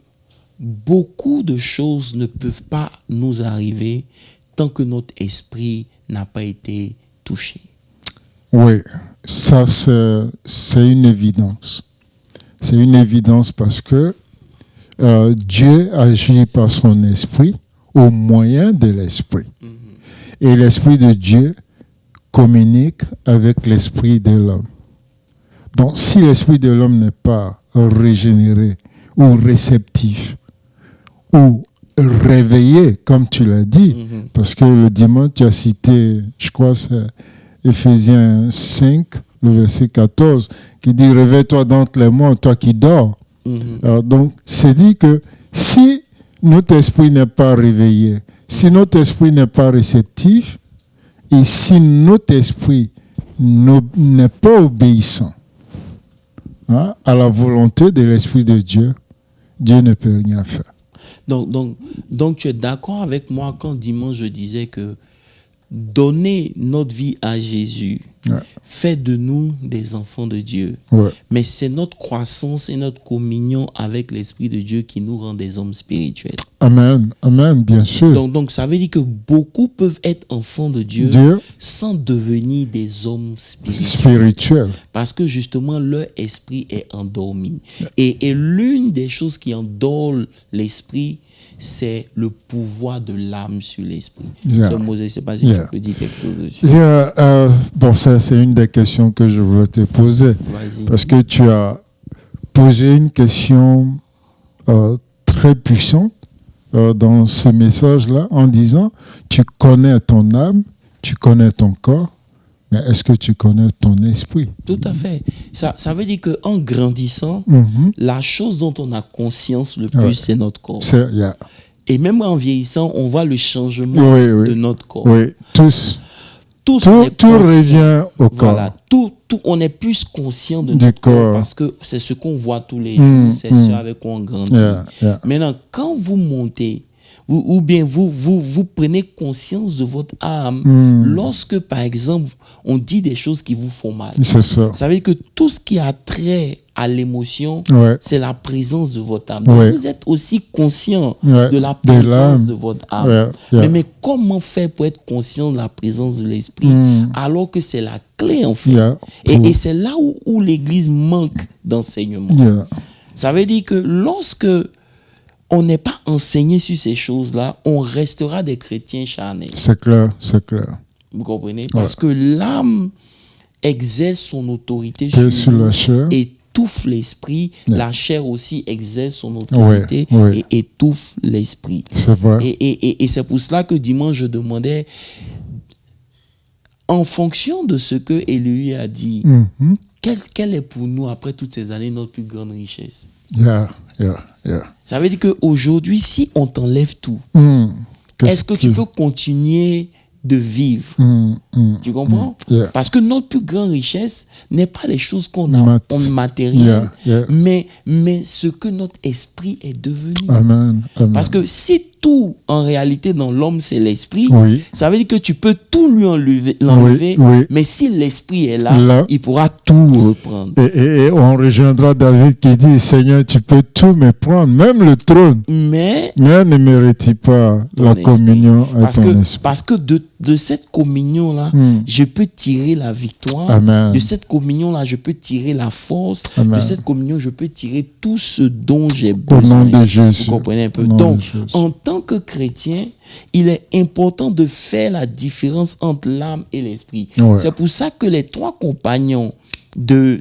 beaucoup de choses ne peuvent pas nous arriver tant que notre esprit n'a pas été touché. Oui, ça c'est une évidence. C'est une évidence parce que Dieu agit par son esprit au moyen de l'esprit. Et l'esprit de Dieu communique avec l'esprit de l'homme. Donc si l'esprit de l'homme n'est pas régénéré ou réceptif, ou réveillé, comme tu l'as dit, parce que le dimanche, tu as cité, je crois, c'est Éphésiens 5, le verset 14, qui dit « Réveille-toi d'entre les morts, toi qui dors ». Donc, c'est dit que si notre esprit n'est pas réveillé, si notre esprit n'est pas réceptif, et si notre esprit n'est pas obéissant à la volonté de l'Esprit de Dieu, Dieu ne peut rien faire. Donc tu es d'accord avec moi quand dimanche je disais que donner notre vie à Jésus fait de nous des enfants de Dieu. Mais c'est notre croissance et notre communion avec l'Esprit de Dieu qui nous rend des hommes spirituels. Amen, amen, bien sûr. Donc ça veut dire que beaucoup peuvent être enfants de Dieu sans devenir des hommes spirituels. Parce que justement leur esprit est endormi. Et l'une des choses qui endort l'esprit, c'est le pouvoir de l'âme sur l'esprit. Moses, je ne sais pas si tu peux dire quelque chose dessus. Bon, ça, c'est une des questions que je voulais te poser. Parce que tu as posé une question très puissante dans ce message-là en disant, tu connais ton âme, tu connais ton corps, mais est-ce que tu connais ton esprit? Tout à fait. Ça veut dire qu'en grandissant, la chose dont on a conscience le plus, c'est notre corps. Et même en vieillissant, on voit le changement de notre corps. Oui, tout revient au corps. Voilà, on est plus conscient de notre corps parce que c'est ce qu'on voit tous les jours, c'est ce avec quoi on grandit. Maintenant, quand vous montez, ou bien vous prenez conscience de votre âme lorsque, par exemple, on dit des choses qui vous font mal. C'est ça. Ça veut dire que tout ce qui a trait à l'émotion, c'est la présence de votre âme. Donc vous êtes aussi conscient de la présence de votre âme. Mais comment faire pour être conscient de la présence de l'esprit alors que c'est la clé en fait. Et c'est là où l'Église manque d'enseignement. Ça veut dire que lorsque on n'est pas enseigné sur ces choses-là, on restera des chrétiens charnels. C'est clair, c'est clair. Vous comprenez? Parce que l'âme exerce son autorité sur la chair. Et étouffe l'esprit, la chair aussi exerce son autorité et étouffe l'esprit. C'est vrai. Et c'est pour cela que dimanche, je demandais, en fonction de ce que Élie a dit, quelle est pour nous, après toutes ces années, notre plus grande richesse? Ça veut dire qu'aujourd'hui, si on t'enlève tout, est-ce que tu peux continuer de vivre? Tu comprends? Parce que notre plus grande richesse n'est pas les choses qu'on a en matériel, mais ce que notre esprit est devenu. Amen. Parce que si tout, en réalité, dans l'homme, c'est l'esprit, ça veut dire que tu peux tout lui enlever, mais si l'esprit est là, il pourra tout reprendre. Et on rejoindra David qui dit, Seigneur, tu peux tout me prendre, même le trône. Mais ne mérite pas la communion avec ton esprit. Parce que de cette communion-là, je peux tirer la victoire. Amen. De cette communion-là, je peux tirer la force. Amen. De cette communion, je peux tirer tout ce dont j'ai besoin. Au nom de Jésus. Vous comprenez un peu? Donc, en tant que chrétien, il est important de faire la différence entre l'âme et l'esprit. C'est pour ça que les 3 compagnons de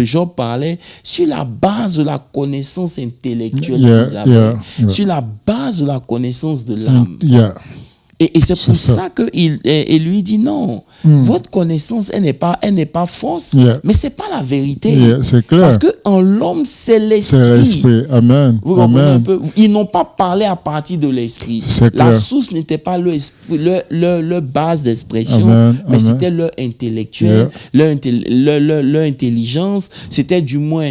Job parlaient sur la base de la connaissance intellectuelle qu'ils avaient, sur la base de la connaissance de l'âme. Et c'est pour ça qu'il lui dit non, votre connaissance, elle n'est pas fausse, mais c'est pas la vérité. C'est clair. Parce que en l'homme, c'est l'esprit. C'est l'esprit. Amen. Vous comprenez un peu? Ils n'ont pas parlé à partir de l'esprit. La source n'était pas leur base d'expression, mais c'était leur intellectuel, leur intelligence. C'était du moins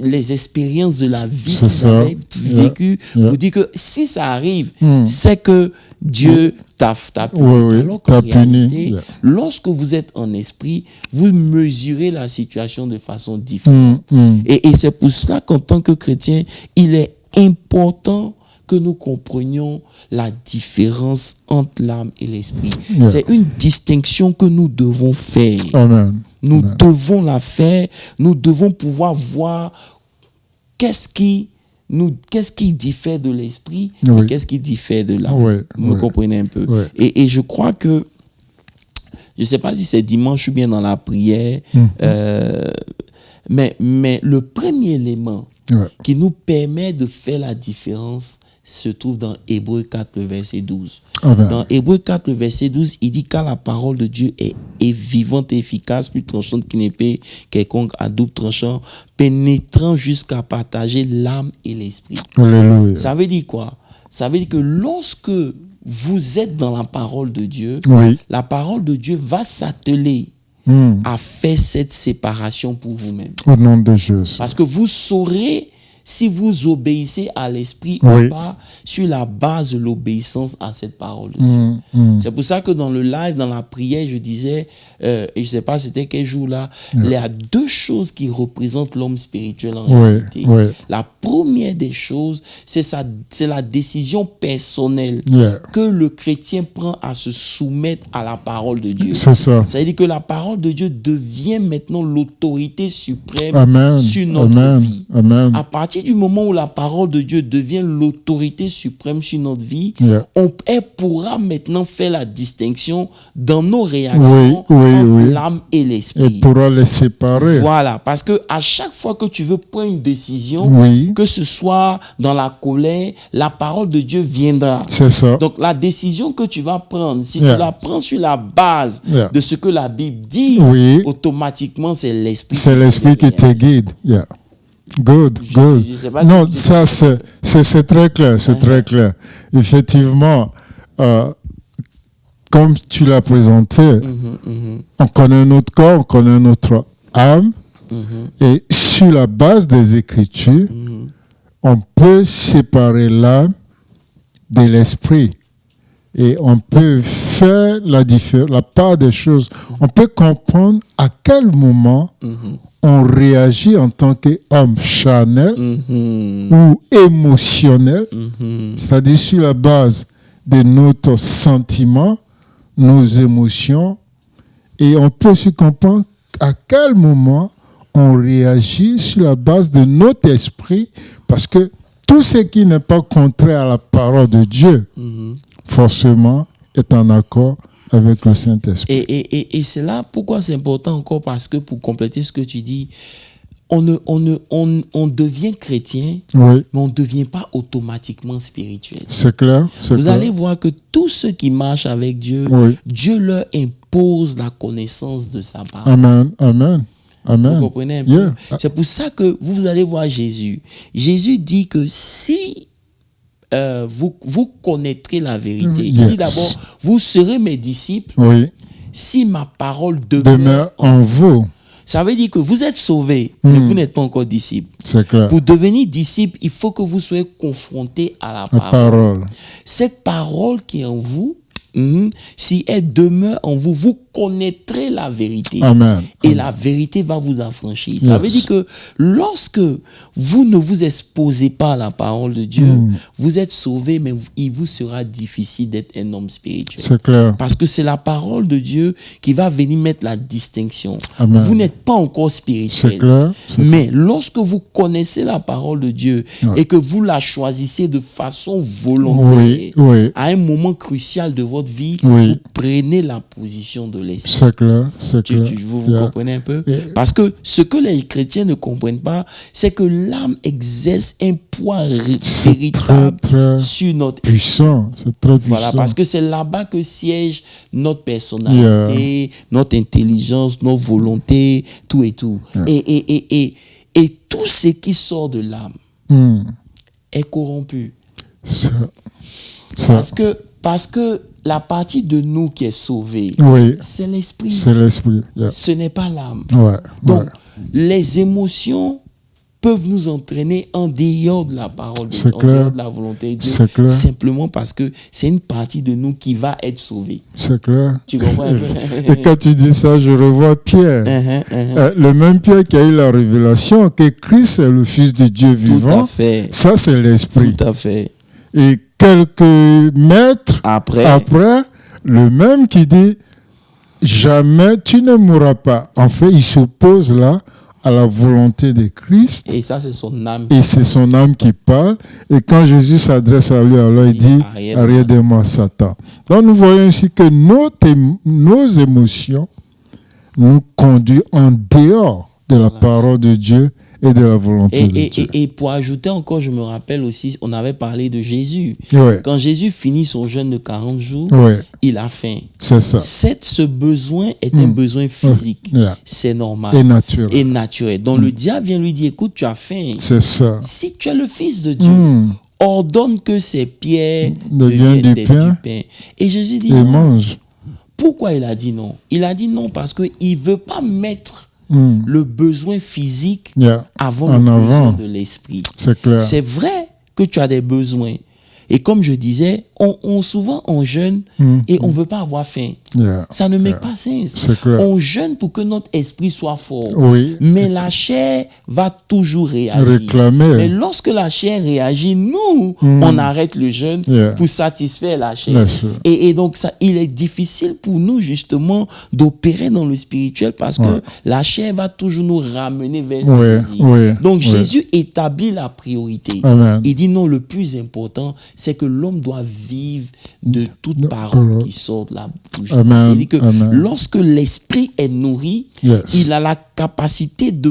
les expériences de la vie qu'ils avaient vécues. Pour dire que si ça arrive, c'est que Dieu t'a puni. Alors qu'en réalité, lorsque vous êtes en esprit, vous mesurez la situation de façon différente. Et c'est pour cela qu'en tant que chrétien, il est important que nous comprenions la différence entre l'âme et l'esprit. C'est une distinction que nous devons faire. Nous devons la faire. Nous devons pouvoir voir qu'est-ce qui diffère de l'esprit et qu'est-ce qui diffère de l'âme. Vous comprenez un peu? Et je crois que, je ne sais pas si c'est dimanche, je suis bien dans la prière, mais le premier élément qui nous permet de faire la différence se trouve dans Hébreux 4, le verset 12. Dans Hébreux 4, le verset 12, il dit: car la parole de Dieu est vivante et efficace, plus tranchante qu'une épée quelconque à double tranchant, pénétrant jusqu'à partager l'âme et l'esprit. Alléluia. Ça veut dire quoi? Ça veut dire que lorsque vous êtes dans la parole de Dieu, la parole de Dieu va s'atteler à faire cette séparation pour vous-même. Au nom de Jésus. Parce que vous saurez si vous obéissez à l'esprit ou pas, sur la base de l'obéissance à cette parole de Dieu. C'est pour ça que dans le live, dans la prière, je disais, et je ne sais pas c'était quel jour là, il y a 2 choses qui représentent l'homme spirituel en réalité. La première des choses, c'est la décision personnelle que le chrétien prend à se soumettre à la parole de Dieu. C'est ça. Ça veut dire que la parole de Dieu devient maintenant l'autorité suprême sur notre vie. À partir du moment où la parole de Dieu devient l'autorité suprême sur notre vie, elle pourra maintenant faire la distinction dans nos réactions entre l'âme et l'esprit. Elle pourra les séparer. Voilà, parce que à chaque fois que tu veux prendre une décision, que ce soit dans la colère, la parole de Dieu viendra. C'est ça. Donc la décision que tu vas prendre, si tu la prends sur la base de ce que la Bible dit, automatiquement c'est l'esprit. C'est l'esprit qui te guide. Good. Je sais pas non, ça c'est très clair, c'est très clair. Effectivement, comme tu l'as présenté, on connaît notre corps, on connaît notre âme, et sur la base des Écritures, on peut séparer l'âme de l'esprit. Et on peut faire la part des choses. On peut comprendre à quel moment on réagit en tant qu'homme charnel ou émotionnel, c'est-à-dire sur la base de notre sentiment, nos émotions, et on peut aussi comprendre à quel moment on réagit sur la base de notre esprit, parce que tout ce qui n'est pas contraire à la parole de Dieu, forcément, est en accord avec le Saint-Esprit. Et c'est là pourquoi c'est important encore, parce que pour compléter ce que tu dis, on devient chrétien, oui, mais on ne devient pas automatiquement spirituel. c'est clair. Vous allez voir que tous ceux qui marchent avec Dieu, Oui. Dieu leur impose la connaissance de sa parole. Amen, amen, amen. Vous comprenez un peu? Yeah. C'est pour ça que vous allez voir Jésus. Jésus dit que si vous connaîtrez la vérité, il Yes. dit d'abord, vous serez mes disciples Oui, si ma parole demeure demeure en vous, Ça veut dire que vous êtes sauvés, mais vous n'êtes pas encore disciples. c'est clair. Pour devenir disciple, il faut que vous soyez confrontés à la La parole. parole, Cette parole qui est en vous, si elle demeure en vous, vous connaîtrez la vérité. amen. Et la vérité va vous affranchir. Ça Yes. veut dire que lorsque vous ne vous exposez pas à la parole de Dieu, vous êtes sauvés, mais il vous sera difficile d'être un homme spirituel. C'est clair. Parce que c'est la parole de Dieu qui va venir mettre la distinction. Amen. Vous n'êtes pas encore spirituel. C'est clair. Mais lorsque vous connaissez la parole de Dieu Ouais. et que vous la choisissez de façon volontaire, Oui, oui, à un moment crucial de votre vie, Oui. vous prenez la position de l'esprit. c'est clair, c'est clair. Vous Yeah. comprenez un peu? Yeah. Parce que ce que les chrétiens ne comprennent pas, c'est que l'âme exerce un poids C'est véritable très sur notre puissant, c'est très puissant. voilà, parce que c'est là-bas que siège notre personnalité, notre intelligence, nos volontés, tout et tout. Et tout ce qui sort de l'âme est corrompu. Ça, Parce que la partie de nous qui est sauvée, oui, c'est l'esprit. c'est l'esprit. Yeah. Ce n'est pas l'âme. Ouais, Donc, ouais. les émotions peuvent nous entraîner en dehors de la parole de C'est Dieu, en clair. dehors de la volonté de Dieu, C'est clair. simplement parce que c'est une partie de nous qui va être sauvée. C'est clair. Tu comprends un peu? Et quand tu dis ça, je revois Pierre. Le même Pierre qui a eu la révélation que Christ est le Fils de Dieu Tout vivant. à fait. Ça, c'est l'esprit. Tout à fait. Et quelques mètres Après, le même qui dit jamais tu ne mourras pas. En fait, il s'oppose là à la volonté de Christ. et ça, c'est son âme. Et c'est son âme qui parle. Et quand Jésus s'adresse à lui, alors il dit arrière de moi, Satan. Donc nous voyons ici que nos émotions nous conduisent en dehors de la parole de Dieu et de la volonté de Dieu. Et pour ajouter encore, je me rappelle aussi, on avait parlé de Jésus. Ouais. Quand Jésus finit son jeûne de 40 jours, Ouais. il a faim. C'est ça. Ce besoin est un besoin physique. Yeah. C'est normal. Et naturel. Et naturel. Donc le diable vient lui dire, écoute, tu as faim. C'est ça. Si tu es le Fils de Dieu, ordonne que ces pierres Deviennent deviennent du du pain. pain. Et Jésus dit Et non. mange. Pourquoi il a dit non? Il a dit non parce qu'il ne veut pas mettre le besoin physique Yeah. avant En le avant. besoin de l'esprit. C'est clair. C'est vrai que tu as des besoins. Et comme je disais, souvent on jeûne et on ne veut pas avoir faim. Yeah. Ça ne make pas sens. C'est clair. On jeûne pour que notre esprit soit fort. Oui. Mais la chair va toujours réagir. Réclamer. Mais lorsque la chair réagit, nous, on arrête le jeûne Yeah. pour satisfaire la chair. La chair. Et donc, il est difficile pour nous, justement, d'opérer dans le spirituel parce que la chair va toujours nous ramener vers ce désir. Donc, Jésus établit la priorité. Amen. Il dit non, le plus important, c'est que l'homme doit vivre de toute parole qui sort de la bouche. Amen. C'est-à-dire que Amen. lorsque l'esprit est nourri, Yes. il a la capacité de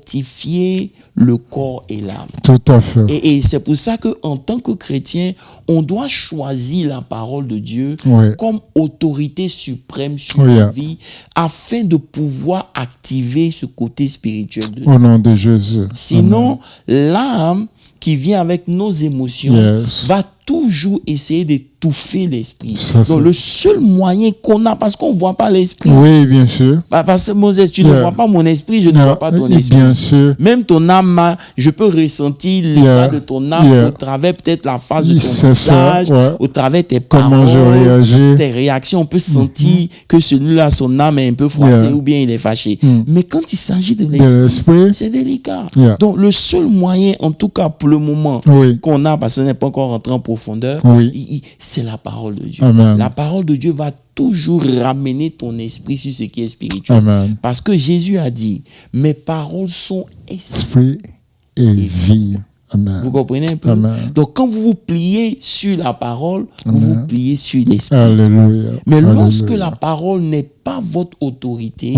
fortifier le corps et l'âme. Tout à fait. Et c'est pour ça qu'en tant que chrétien, on doit choisir la parole de Dieu comme autorité suprême sur notre vie afin de pouvoir activer ce côté spirituel de Au nom de Jésus. Sinon, l'âme qui vient avec nos émotions va toujours essayer d'étouffer l'esprit. Donc, le seul moyen qu'on a, parce qu'on ne voit pas l'esprit. Oui, bien sûr. Parce que Moses, tu ne vois pas mon esprit, je ne vois pas ton esprit. Bien sûr. Même ton âme, je peux ressentir l'état de ton âme au travers peut-être la face de ton visage, au travers tes Comment je réagis. tes réactions. On peut sentir que celui-là, son âme est un peu froissée ou bien il est fâché. Mais quand il s'agit de l'esprit, c'est délicat. Donc, le seul moyen, en tout cas pour le moment, qu'on a, parce qu'on n'est pas encore rentré en profondeur, c'est la parole de Dieu. Amen. La parole de Dieu va toujours ramener ton esprit sur ce qui est spirituel. Amen. Parce que Jésus a dit, mes paroles sont esprit et vie. Amen. Vous comprenez un peu? Amen. Donc quand vous vous pliez sur la parole, vous vous pliez sur l'esprit. Alléluia. Mais lorsque la parole n'est pas votre autorité,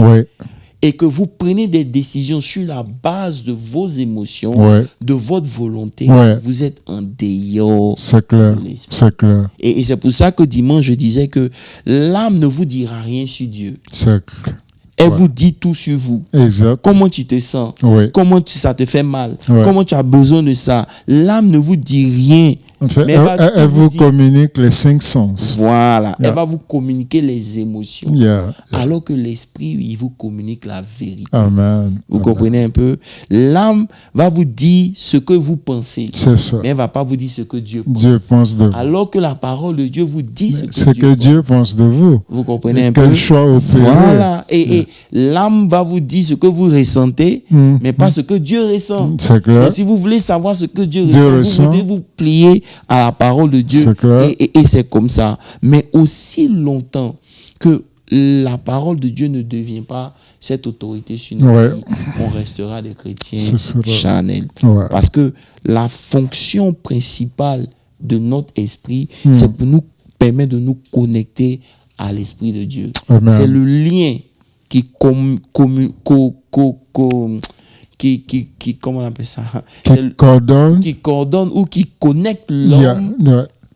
et que vous prenez des décisions sur la base de vos émotions, de votre volonté, vous êtes en dehors de l'esprit. C'est clair. Et c'est pour ça que dimanche, je disais que l'âme ne vous dira rien sur Dieu. C'est clair. Elle vous dit tout sur vous. Exact. Comment tu te sens? Comment ça te fait mal? Comment tu as besoin de ça? L'âme ne vous dit rien. En fait, elle vous communique les 5 sens. Voilà. Elle va vous communiquer les émotions. Alors que l'esprit, il vous communique la vérité. Amen. Vous comprenez un peu? L'âme va vous dire ce que vous pensez. C'est ça. Mais elle ne va pas vous dire ce que Dieu pense. Dieu pense de vous. Alors que la parole de Dieu vous dit ce que Dieu pense de vous. Vous comprenez un peu? Quel choix opérer. Voilà. Et l'âme va vous dire ce que vous ressentez, mais pas ce que Dieu ressent. C'est clair. Donc, si vous voulez savoir ce que Dieu ressent, vous devez vous plier à la parole de Dieu. Et c'est comme ça. Mais aussi longtemps que la parole de Dieu ne devient pas cette autorité sur nous, on restera des chrétiens charnels. Parce que la fonction principale de notre esprit, c'est pour nous permettre de nous connecter à l'esprit de Dieu. C'est le lien qui comment on appelle ça? Qui coordonne ou qui connecte l'homme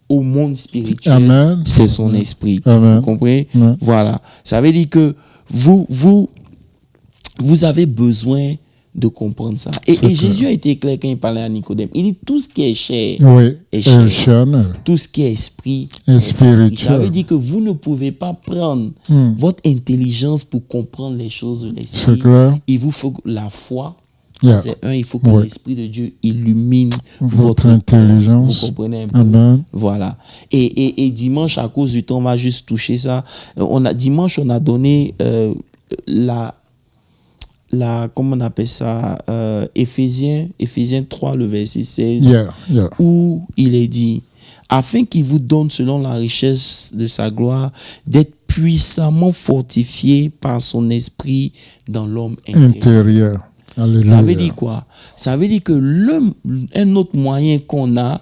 au monde spirituel. C'est son esprit. Vous comprenez? Voilà. Ça veut dire que vous avez besoin de comprendre ça. Et Jésus a été clair quand il parlait à Nicodème. Il dit tout ce qui est chair est chair. Tout ce qui est esprit est spirituel. Ça veut dire que vous ne pouvez pas prendre votre intelligence pour comprendre les choses de l'esprit. Il vous faut la foi. C'est il faut que l'Esprit de Dieu illumine votre intelligence. Vous comprenez un peu? Voilà. Et dimanche, à cause du temps, on va juste toucher ça. Dimanche, on a donné comment on appelle ça? Éphésiens 3, le verset 16, où il est dit, afin qu'il vous donne, selon la richesse de sa gloire, d'être puissamment fortifié par son esprit dans l'homme intérieur. Alléluia. Ça veut dire quoi? Ça veut dire que un autre moyen qu'on a,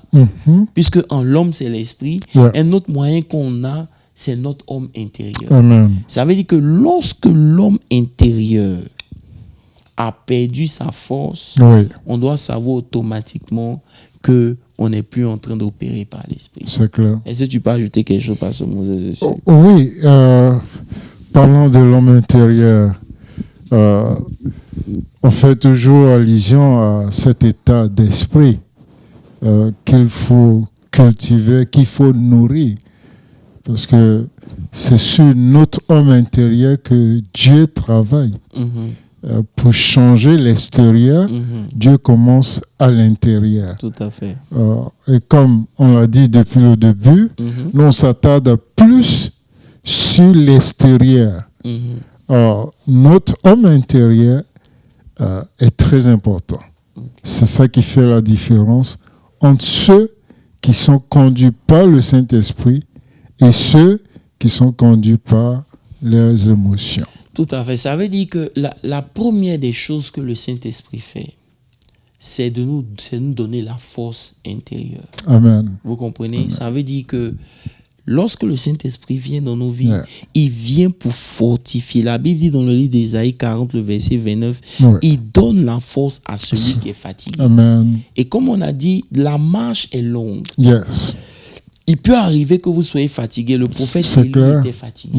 puisque en l'homme c'est l'esprit, un autre moyen qu'on a, c'est notre homme intérieur. Amen. Ça veut dire que lorsque l'homme intérieur a perdu sa force, on doit savoir automatiquement que on n'est plus en train d'opérer par l'esprit. C'est clair. Est-ce que tu peux ajouter quelque chose par ce mot? Oui, parlant de l'homme intérieur, on fait toujours allusion à cet état d'esprit qu'il faut cultiver, qu'il faut nourrir. Parce que c'est sur notre homme intérieur que Dieu travaille. Pour changer l'extérieur, Dieu commence à l'intérieur. Tout à fait. Et comme on l'a dit depuis le début, nous on s'attarde plus sur l'extérieur. Notre homme intérieur est très important. C'est ça qui fait la différence entre ceux qui sont conduits par le Saint-Esprit et ceux qui sont conduits par leurs émotions. Tout à fait. Ça veut dire que la première des choses que le Saint-Esprit fait, c'est de nous donner la force intérieure. Amen. Vous comprenez? Amen. Ça veut dire que lorsque le Saint-Esprit vient dans nos vies, il vient pour fortifier. La Bible dit dans le livre d'Ésaïe 40, le verset 29, il donne la force à celui qui est fatigué. Amen. Et comme on a dit, la marche est longue. Yes. Il peut arriver que vous soyez fatigué. Le prophète Élie était fatigué.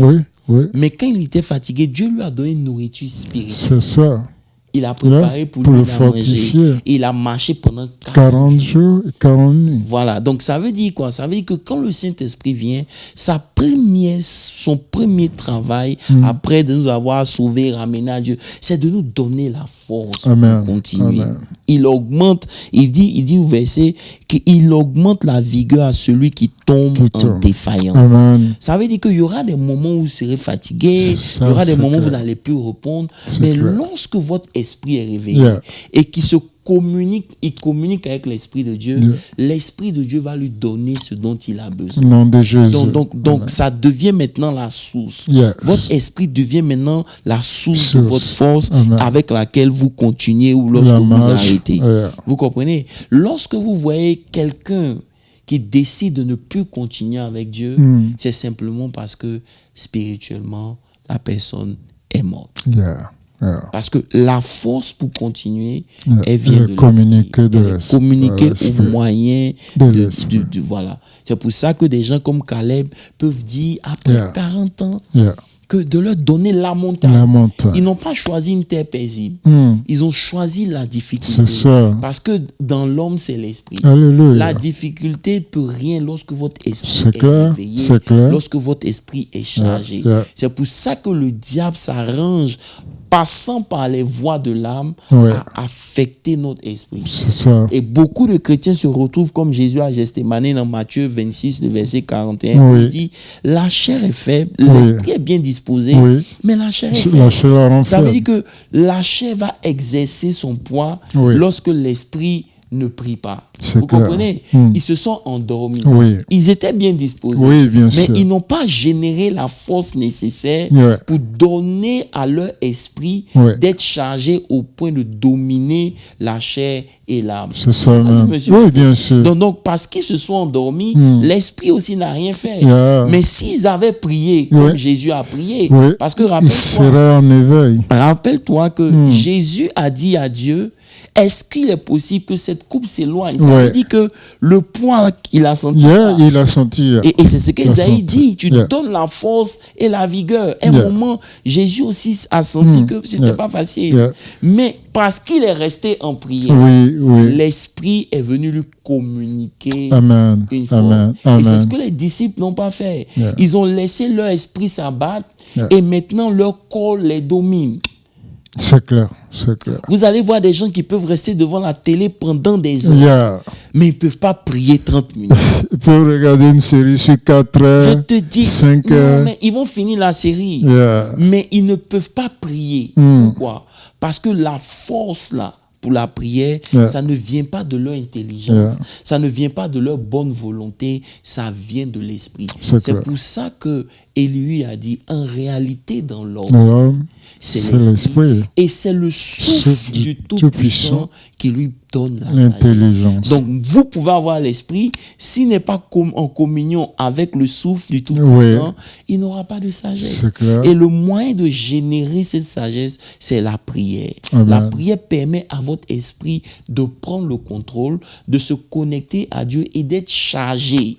Oui. Mais quand il était fatigué, Dieu lui a donné une nourriture spirituelle. C'est ça. Il a préparé pour lui à manger. Il a marché pendant 40 jours et 40 nuits. Voilà. Donc, ça veut dire quoi? Ça veut dire que quand le Saint-Esprit vient, son premier travail, après de nous avoir sauvés, ramenés à Dieu, c'est de nous donner la force pour continuer. Amen. Il augmente, il dit au verset qu'il augmente la vigueur à celui qui tombe en défaillance. Amen. Ça veut dire qu'il y aura des moments où vous serez fatigué, il y aura des moments où vous n'allez plus répondre. Mais lorsque votre esprit est réveillé et qu'il communique avec l'Esprit de Dieu, l'Esprit de Dieu va lui donner ce dont il a besoin. Nom de Jésus. Donc ça devient maintenant la source. Votre esprit devient maintenant la source de votre force avec laquelle vous continuez ou lorsque vous arrêtez. Vous comprenez? Lorsque vous voyez quelqu'un qui décide de ne plus continuer avec Dieu, c'est simplement parce que spirituellement, la personne est morte. Parce que la force pour continuer, elle vient de communiquer l'esprit. Communiquer au moyen de voilà. C'est pour ça que des gens comme Caleb peuvent dire, après 40 ans, que de leur donner la montagne. Ils n'ont pas choisi une terre paisible. Ils ont choisi la difficulté. Parce que dans l'homme, c'est l'esprit. Alléluia. La difficulté ne peut rien lorsque votre esprit est réveillé, lorsque votre esprit est chargé. C'est pour ça que le diable s'arrange, passant par les voies de l'âme, à affecter notre esprit. Et beaucoup de chrétiens se retrouvent comme Jésus à Gethsémani dans Matthieu 26, le verset 41. Il dit, la chair est faible, l'esprit est bien disposé, mais la chair est faible. Ça veut dire que la chair va exercer son poids lorsque l'esprit ne prie pas. Vous comprenez? Ils se sont endormis. Ils étaient bien disposés. Mais ils n'ont pas généré la force nécessaire pour donner à leur esprit d'être chargé au point de dominer la chair et l'âme. C'est ça, oui, bien sûr. Donc, parce qu'ils se sont endormis, l'esprit aussi n'a rien fait. Mais s'ils avaient prié comme Jésus a prié, parce que ils seraient en éveil. Rappelle-toi que Jésus a dit à Dieu, est-ce qu'il est possible que cette coupe s'éloigne? Ça veut dire que le poids qu'il a senti. Il a senti. Et c'est ce qu'Ésaïe dit. Tu donnes la force et la vigueur. Un moment, Jésus aussi a senti que ce n'était pas facile. Mais parce qu'il est resté en prière, l'Esprit est venu lui communiquer une force. Et c'est ce que les disciples n'ont pas fait. Ils ont laissé leur esprit s'abattre et maintenant leur corps les domine. C'est clair, c'est clair. Vous allez voir des gens qui peuvent rester devant la télé pendant des heures, mais ils ne peuvent pas prier 30 minutes. Ils peuvent regarder une série sur 4 heures, je te dis, 5 heures. Non, mais ils vont finir la série, mais ils ne peuvent pas prier. Pourquoi? Parce que la force là, pour la prière, ça ne vient pas de leur intelligence, ça ne vient pas de leur bonne volonté, ça vient de l'esprit. C'est pour ça que Élie a dit, en réalité dans l'homme, c'est l'esprit. Et c'est le souffle du Tout-Puissant qui lui donne l'intelligence. Donc, vous pouvez avoir l'esprit. S'il n'est pas en communion avec le souffle du Tout-Puissant, il n'aura pas de sagesse. Et le moyen de générer cette sagesse, c'est la prière. La prière permet à votre esprit de prendre le contrôle, de se connecter à Dieu et d'être chargé.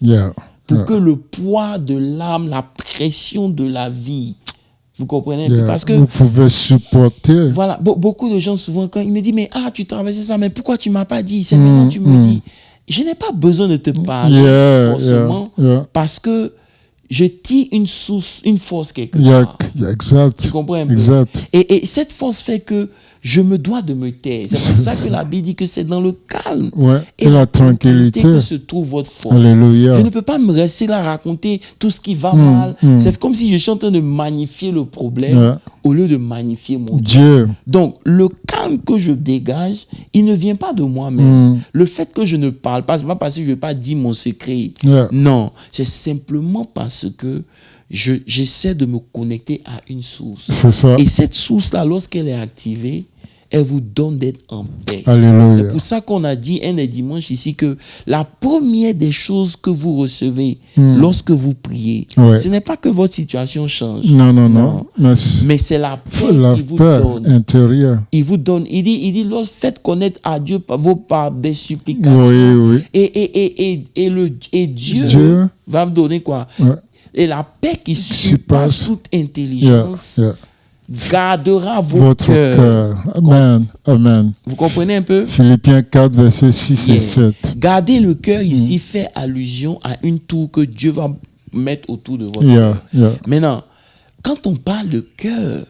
Pour que le poids de l'âme, la pression de la vie, vous comprenez? Parce que vous pouvez supporter. Voilà, beaucoup de gens souvent quand ils me disent mais tu traversais ça, mais pourquoi tu m'as pas dit? C'est maintenant que tu me dis. Je n'ai pas besoin de te parler forcément parce que je tire une force quelque part. Exact. Tu comprends un peu? Exact. Et cette force fait que je me dois de me taire. C'est pour ça que la Bible dit que c'est dans le calme et la tranquillité que se trouve votre force. Alléluia. Je ne peux pas me rester là raconter tout ce qui va mal. C'est comme si je suis en train de magnifier le problème au lieu de magnifier mon Dieu. Donc, le calme que je dégage, il ne vient pas de moi-même. Le fait que je ne parle pas, ce n'est pas parce que je ne vais pas dire mon secret. Non, c'est simplement parce que j'essaie de me connecter à une source. C'est ça. Et cette source-là, lorsqu'elle est activée, elle vous donne d'être en paix. Alléluia. C'est pour ça qu'on a dit un des dimanches ici que la première des choses que vous recevez lorsque vous priez, ce n'est pas que votre situation change. Non. Mais c'est la paix qu'il vous donne. Intérieure. Il vous donne. Il dit, faites connaître à Dieu par des supplications. Et Dieu va vous donner quoi? Et la paix qui surpasse toute intelligence gardera votre cœur. Amen. Vous comprenez un peu? Philippiens 4, versets 6 et 7. Garder le cœur ici fait allusion à une tour que Dieu va mettre autour de votre cœur. Maintenant, quand on parle de cœur,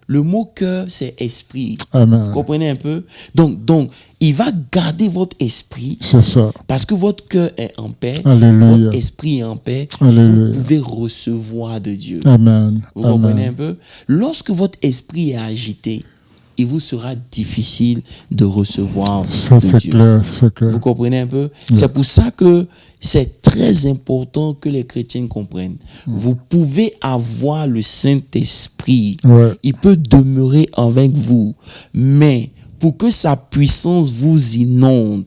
le mot cœur, c'est esprit. Amen. Vous comprenez un peu? Donc, il va garder votre esprit. C'est ça. Parce que votre cœur est en paix. Alléluia. Votre esprit est en paix. Alléluia. Vous pouvez recevoir de Dieu. Amen. Vous comprenez un peu? Lorsque votre esprit est agité, il vous sera difficile de recevoir ça, de Dieu. Clair. Vous comprenez un peu? C'est pour ça que c'est très important que les chrétiens comprennent. Vous pouvez avoir le Saint-Esprit. Il peut demeurer avec vous. Mais pour que sa puissance vous inonde,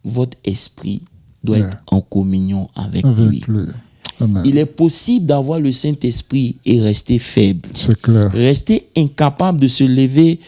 votre esprit doit être en communion avec lui. Amen. Il est possible d'avoir le Saint-Esprit et rester faible. C'est clair. Rester incapable de se lever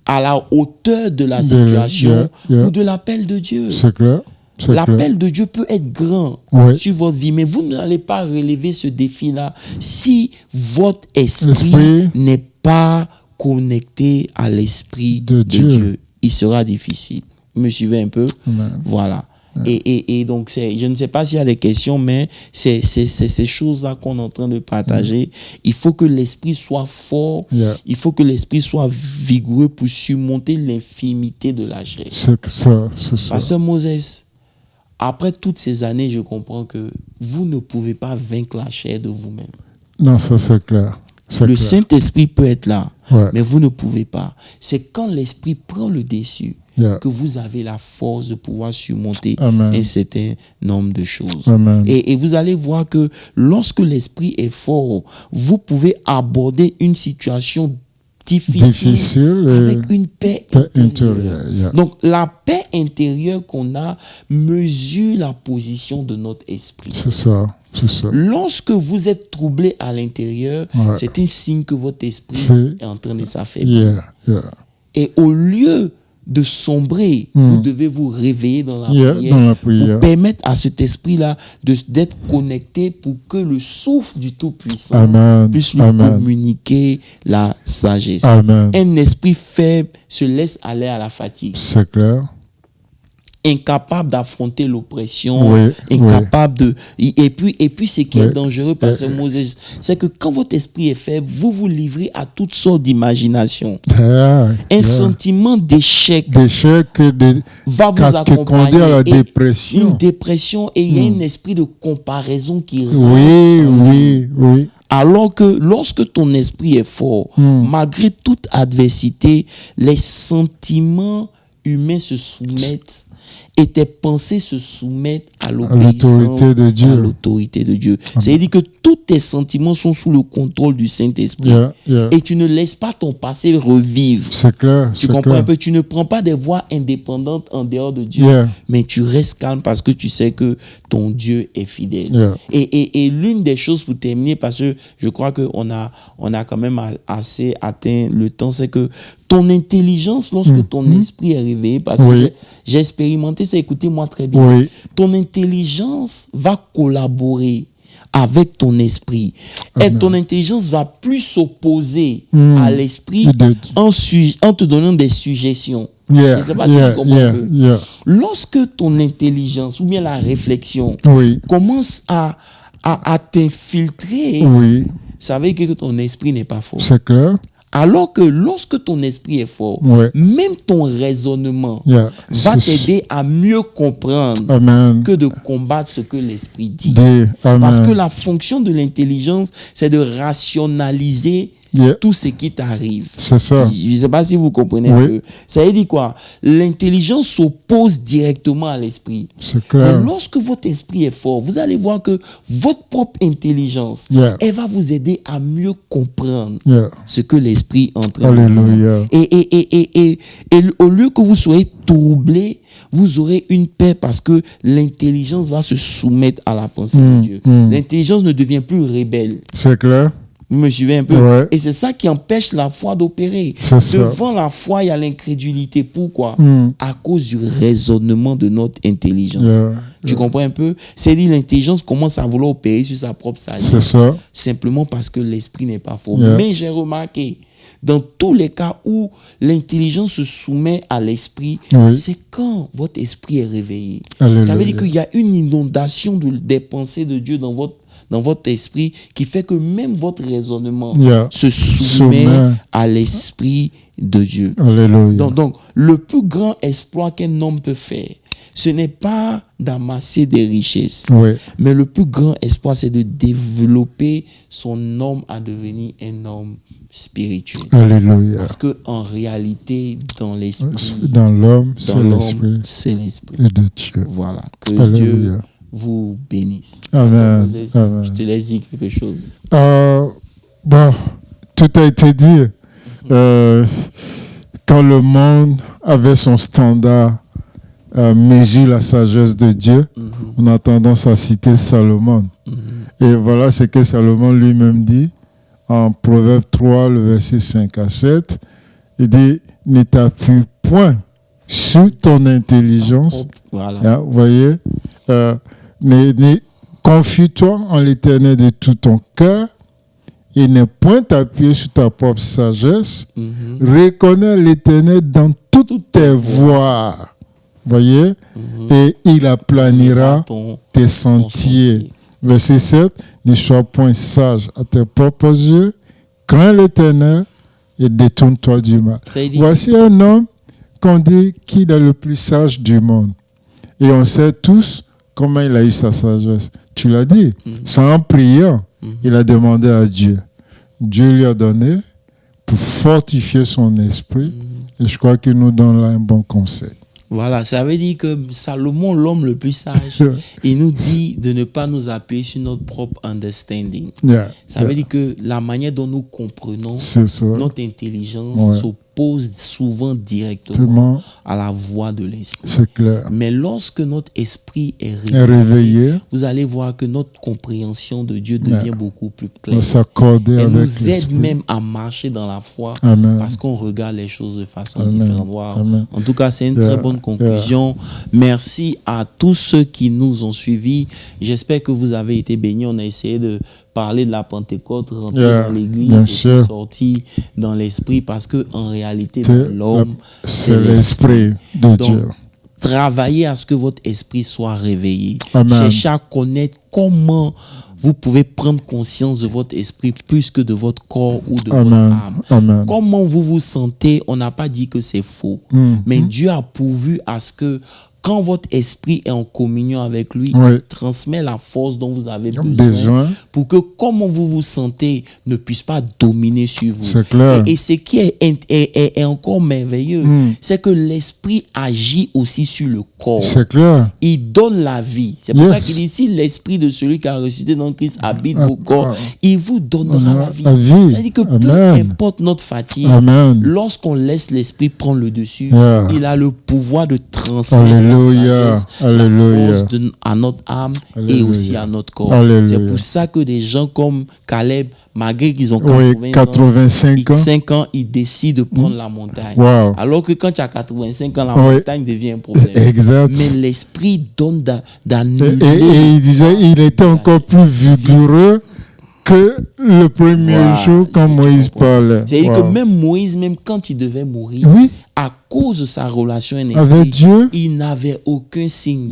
à la hauteur de la situation ou de l'appel de Dieu. C'est clair. L'appel de Dieu peut être grand sur votre vie, mais vous n'allez pas relever ce défi-là si votre esprit n'est pas connecté à l'Esprit de Dieu. Il sera difficile. Vous me suivez un peu? Amen. Voilà. Et donc, je ne sais pas s'il y a des questions, mais c'est ces choses-là qu'on est en train de partager. Il faut que l'esprit soit fort. Il faut que l'esprit soit vigoureux pour surmonter l'infimité de la chair. C'est ça. Pasteur Moses, après toutes ces années, je comprends que vous ne pouvez pas vaincre la chair de vous-même. Non, ça c'est clair. Le Saint-Esprit peut être là, mais vous ne pouvez pas. C'est quand l'Esprit prend le dessus que vous avez la force de pouvoir surmonter un certain nombre de choses. Et vous allez voir que lorsque l'Esprit est fort, vous pouvez aborder une situation difficile avec une paix intérieure. Donc, la paix intérieure qu'on a mesure la position de notre esprit. C'est ça. Lorsque vous êtes troublé à l'intérieur, c'est un signe que votre esprit est en train de s'affaiblir. Et au lieu de sombrer, vous devez vous réveiller dans la prière pour permettre à cet esprit-là d'être connecté pour que le souffle du Tout-Puissant puisse lui communiquer la sagesse. Un esprit faible se laisse aller à la fatigue. C'est clair. Incapable d'affronter l'oppression, incapable de... Et puis ce qui est dangereux, Pasteur Moses, c'est que quand votre esprit est faible, vous vous livrez à toutes sortes d'imaginations. Un sentiment d'échec va vous accompagner. À la dépression. Une dépression, et il y a un esprit de comparaison qui Oui. Alors que lorsque ton esprit est fort, malgré toute adversité, les sentiments humains se soumettent et tes pensées se soumettent à l'obéissance, à l'autorité de Dieu. C'est-à-dire que tous tes sentiments sont sous le contrôle du Saint-Esprit. Et tu ne laisses pas ton passé revivre. C'est clair. Tu comprends un peu? Tu ne prends pas des voies indépendantes en dehors de Dieu, mais tu restes calme parce que tu sais que ton Dieu est fidèle. Et l'une des choses, pour terminer, parce que je crois qu'on a quand même assez atteint le temps, c'est que ton intelligence, lorsque ton esprit est réveillé, parce que j'ai expérimenté ça, écoutez-moi très bien, ton intelligence va collaborer avec ton esprit. Et ton intelligence va plus s'opposer à l'esprit en te donnant des suggestions. Je ne sais pas si tu comprends un peu. Lorsque ton intelligence ou bien la réflexion commence à t'infiltrer, ça veut dire que ton esprit n'est pas fort. C'est clair. Alors que lorsque ton esprit est fort, même ton raisonnement va t'aider à mieux comprendre que de combattre ce que l'esprit dit. Parce que la fonction de l'intelligence, c'est de rationaliser tout ce qui t'arrive. C'est ça. Je ne sais pas si vous comprenez un peu. Ça veut dire quoi? L'intelligence s'oppose directement à l'esprit. C'est clair. Et lorsque votre esprit est fort, vous allez voir que votre propre intelligence, elle va vous aider à mieux comprendre ce que l'esprit est en train de dire. Et au lieu que vous soyez troublé, vous aurez une paix parce que l'intelligence va se soumettre à la pensée de Dieu. L'intelligence ne devient plus rebelle. C'est clair. Vous me suivez un peu? Et c'est ça qui empêche la foi d'opérer. Devant la foi, il y a l'incrédulité. Pourquoi? À cause du raisonnement de notre intelligence. Tu comprends un peu? C'est-à-dire l'intelligence commence à vouloir opérer sur sa propre sagesse. Simplement parce que l'esprit n'est pas fort. Mais j'ai remarqué, dans tous les cas où l'intelligence se soumet à l'esprit, c'est quand votre esprit est réveillé. Ça veut dire qu'il y a une inondation des pensées de Dieu dans votre esprit qui fait que même votre raisonnement se soumet à l'esprit de Dieu. Donc, le plus grand exploit qu'un homme peut faire, ce n'est pas d'amasser des richesses, mais le plus grand exploit, c'est de développer son homme à devenir un homme spirituel. Parce que en réalité, dans l'esprit, dans l'homme, c'est l'esprit de Dieu. Voilà. Que Dieu vous bénisse. Amen. Je te laisse dire quelque chose. Bon, tout a été dit. Quand le monde avait son standard mesure la sagesse de Dieu, on a tendance à citer Salomon. Et voilà ce que Salomon lui-même dit en Proverbe 3, le verset 5 à 7. Il dit, ne t'appuie point sur ton intelligence. Voilà. Vous voyez, confie-toi en l'Éternel de tout ton cœur et ne point t'appuyer sur ta propre sagesse. Reconnais l'Éternel dans toutes tes voies. Voyez, et il aplanira tes sentiers. Verset 7, ne sois point sage à tes propres yeux, crains l'Éternel et détourne-toi du mal. Voici un homme qu'on dit qu'il est le plus sage du monde. Et on sait tous comment il a eu sa sagesse. Tu l'as dit, c'est en priant, il a demandé à Dieu. Dieu lui a donné pour fortifier son esprit. Et je crois qu'il nous donne là un bon conseil. Voilà, ça veut dire que Salomon, l'homme le plus sage, il nous dit de ne pas nous appuyer sur notre propre understanding. Ça veut dire que la manière dont nous comprenons notre intelligence s'oppose souvent directement à la voix de l'esprit. C'est clair. Mais lorsque notre esprit est réveillé, vous allez voir que notre compréhension de Dieu devient beaucoup plus claire. Elle nous aide même à marcher dans la foi. Parce qu'on regarde les choses de façon différente. Wow. En tout cas, c'est une très bonne conclusion. Merci à tous ceux qui nous ont suivis. J'espère que vous avez été bénis. On a essayé de parler de la Pentecôte, rentrer dans l'église, et sortir dans l'esprit, parce que en réalité, l'homme, c'est l'esprit de Dieu. Travaillez à ce que votre esprit soit réveillé. Cherchez à connaître comment vous pouvez prendre conscience de votre esprit plus que de votre corps ou de votre âme. Comment vous vous sentez, on n'a pas dit que c'est faux. Mais Dieu a pourvu à ce que quand votre esprit est en communion avec lui, il transmet la force dont vous avez besoin pour que comment vous vous sentez ne puisse pas dominer sur vous. C'est clair. Et ce qui est encore merveilleux, c'est que l'esprit agit aussi sur le corps. C'est clair. Il donne la vie. C'est pour ça qu'il dit, si l'esprit de celui qui a ressuscité dans Christ habite vos corps, il vous donnera la vie. C'est-à-dire que peu importe notre fatigue, lorsqu'on laisse l'esprit prendre le dessus, il a le pouvoir de transmettre la force à notre âme et aussi à notre corps. C'est pour ça que des gens comme Caleb, malgré qu'ils ont 85 ans, ils décident de prendre la montagne. Alors que quand tu as 85 ans, la montagne devient un problème. Mais l'esprit donne d'annuler. Et il disait, il était encore plus vigoureux que le premier jour quand Moïse parlait. C'est-à-dire que même Moïse, même quand il devait mourir, à cause de sa relation avec Dieu, il n'avait aucun signe.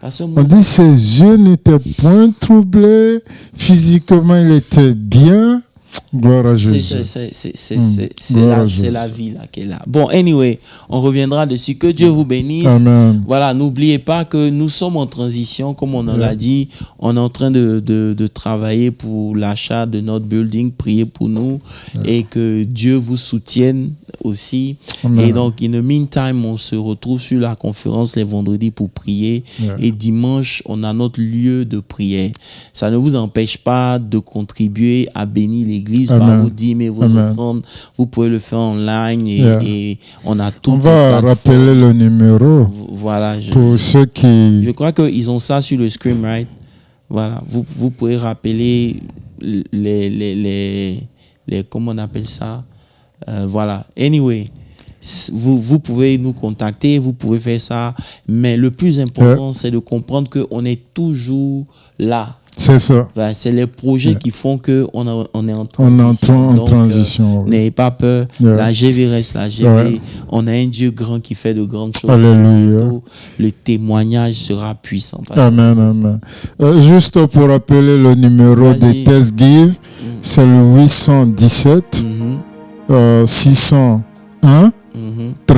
On dit ses yeux n'étaient point troublés, physiquement il était bien. Gloire à Jésus. C'est la vie là qui est là. Bon, anyway, on reviendra dessus. Que Dieu vous bénisse. Amen. Voilà, n'oubliez pas que nous sommes en transition, comme on en l'a dit. On est en train de travailler pour l'achat de notre building. Priez pour nous et que Dieu vous soutienne aussi. Et donc, in the meantime, on se retrouve sur la conférence les vendredis pour prier. Et dimanche, on a notre lieu de prière. Ça ne vous empêche pas de contribuer à bénir l'église par vos dîmes et vos offrandes. Vous pouvez le faire online et on a tout. On va rappeler le numéro. Voilà. Pour ceux qui... Je crois qu'ils ont ça sur le screen, right? Voilà. Vous pouvez rappeler les comment on appelle ça? Voilà. Anyway, vous pouvez nous contacter, vous pouvez faire ça. Mais le plus important, c'est de comprendre qu'on est toujours là. C'est ça. Enfin, c'est les projets qui font qu'on est en transition. On entre en transition. N'ayez pas peur. La GV reste la GV. On a un Dieu grand qui fait de grandes choses. Alléluia. Le témoignage sera puissant. Amen. Juste pour rappeler le numéro de TestGive, c'est le 817 601 13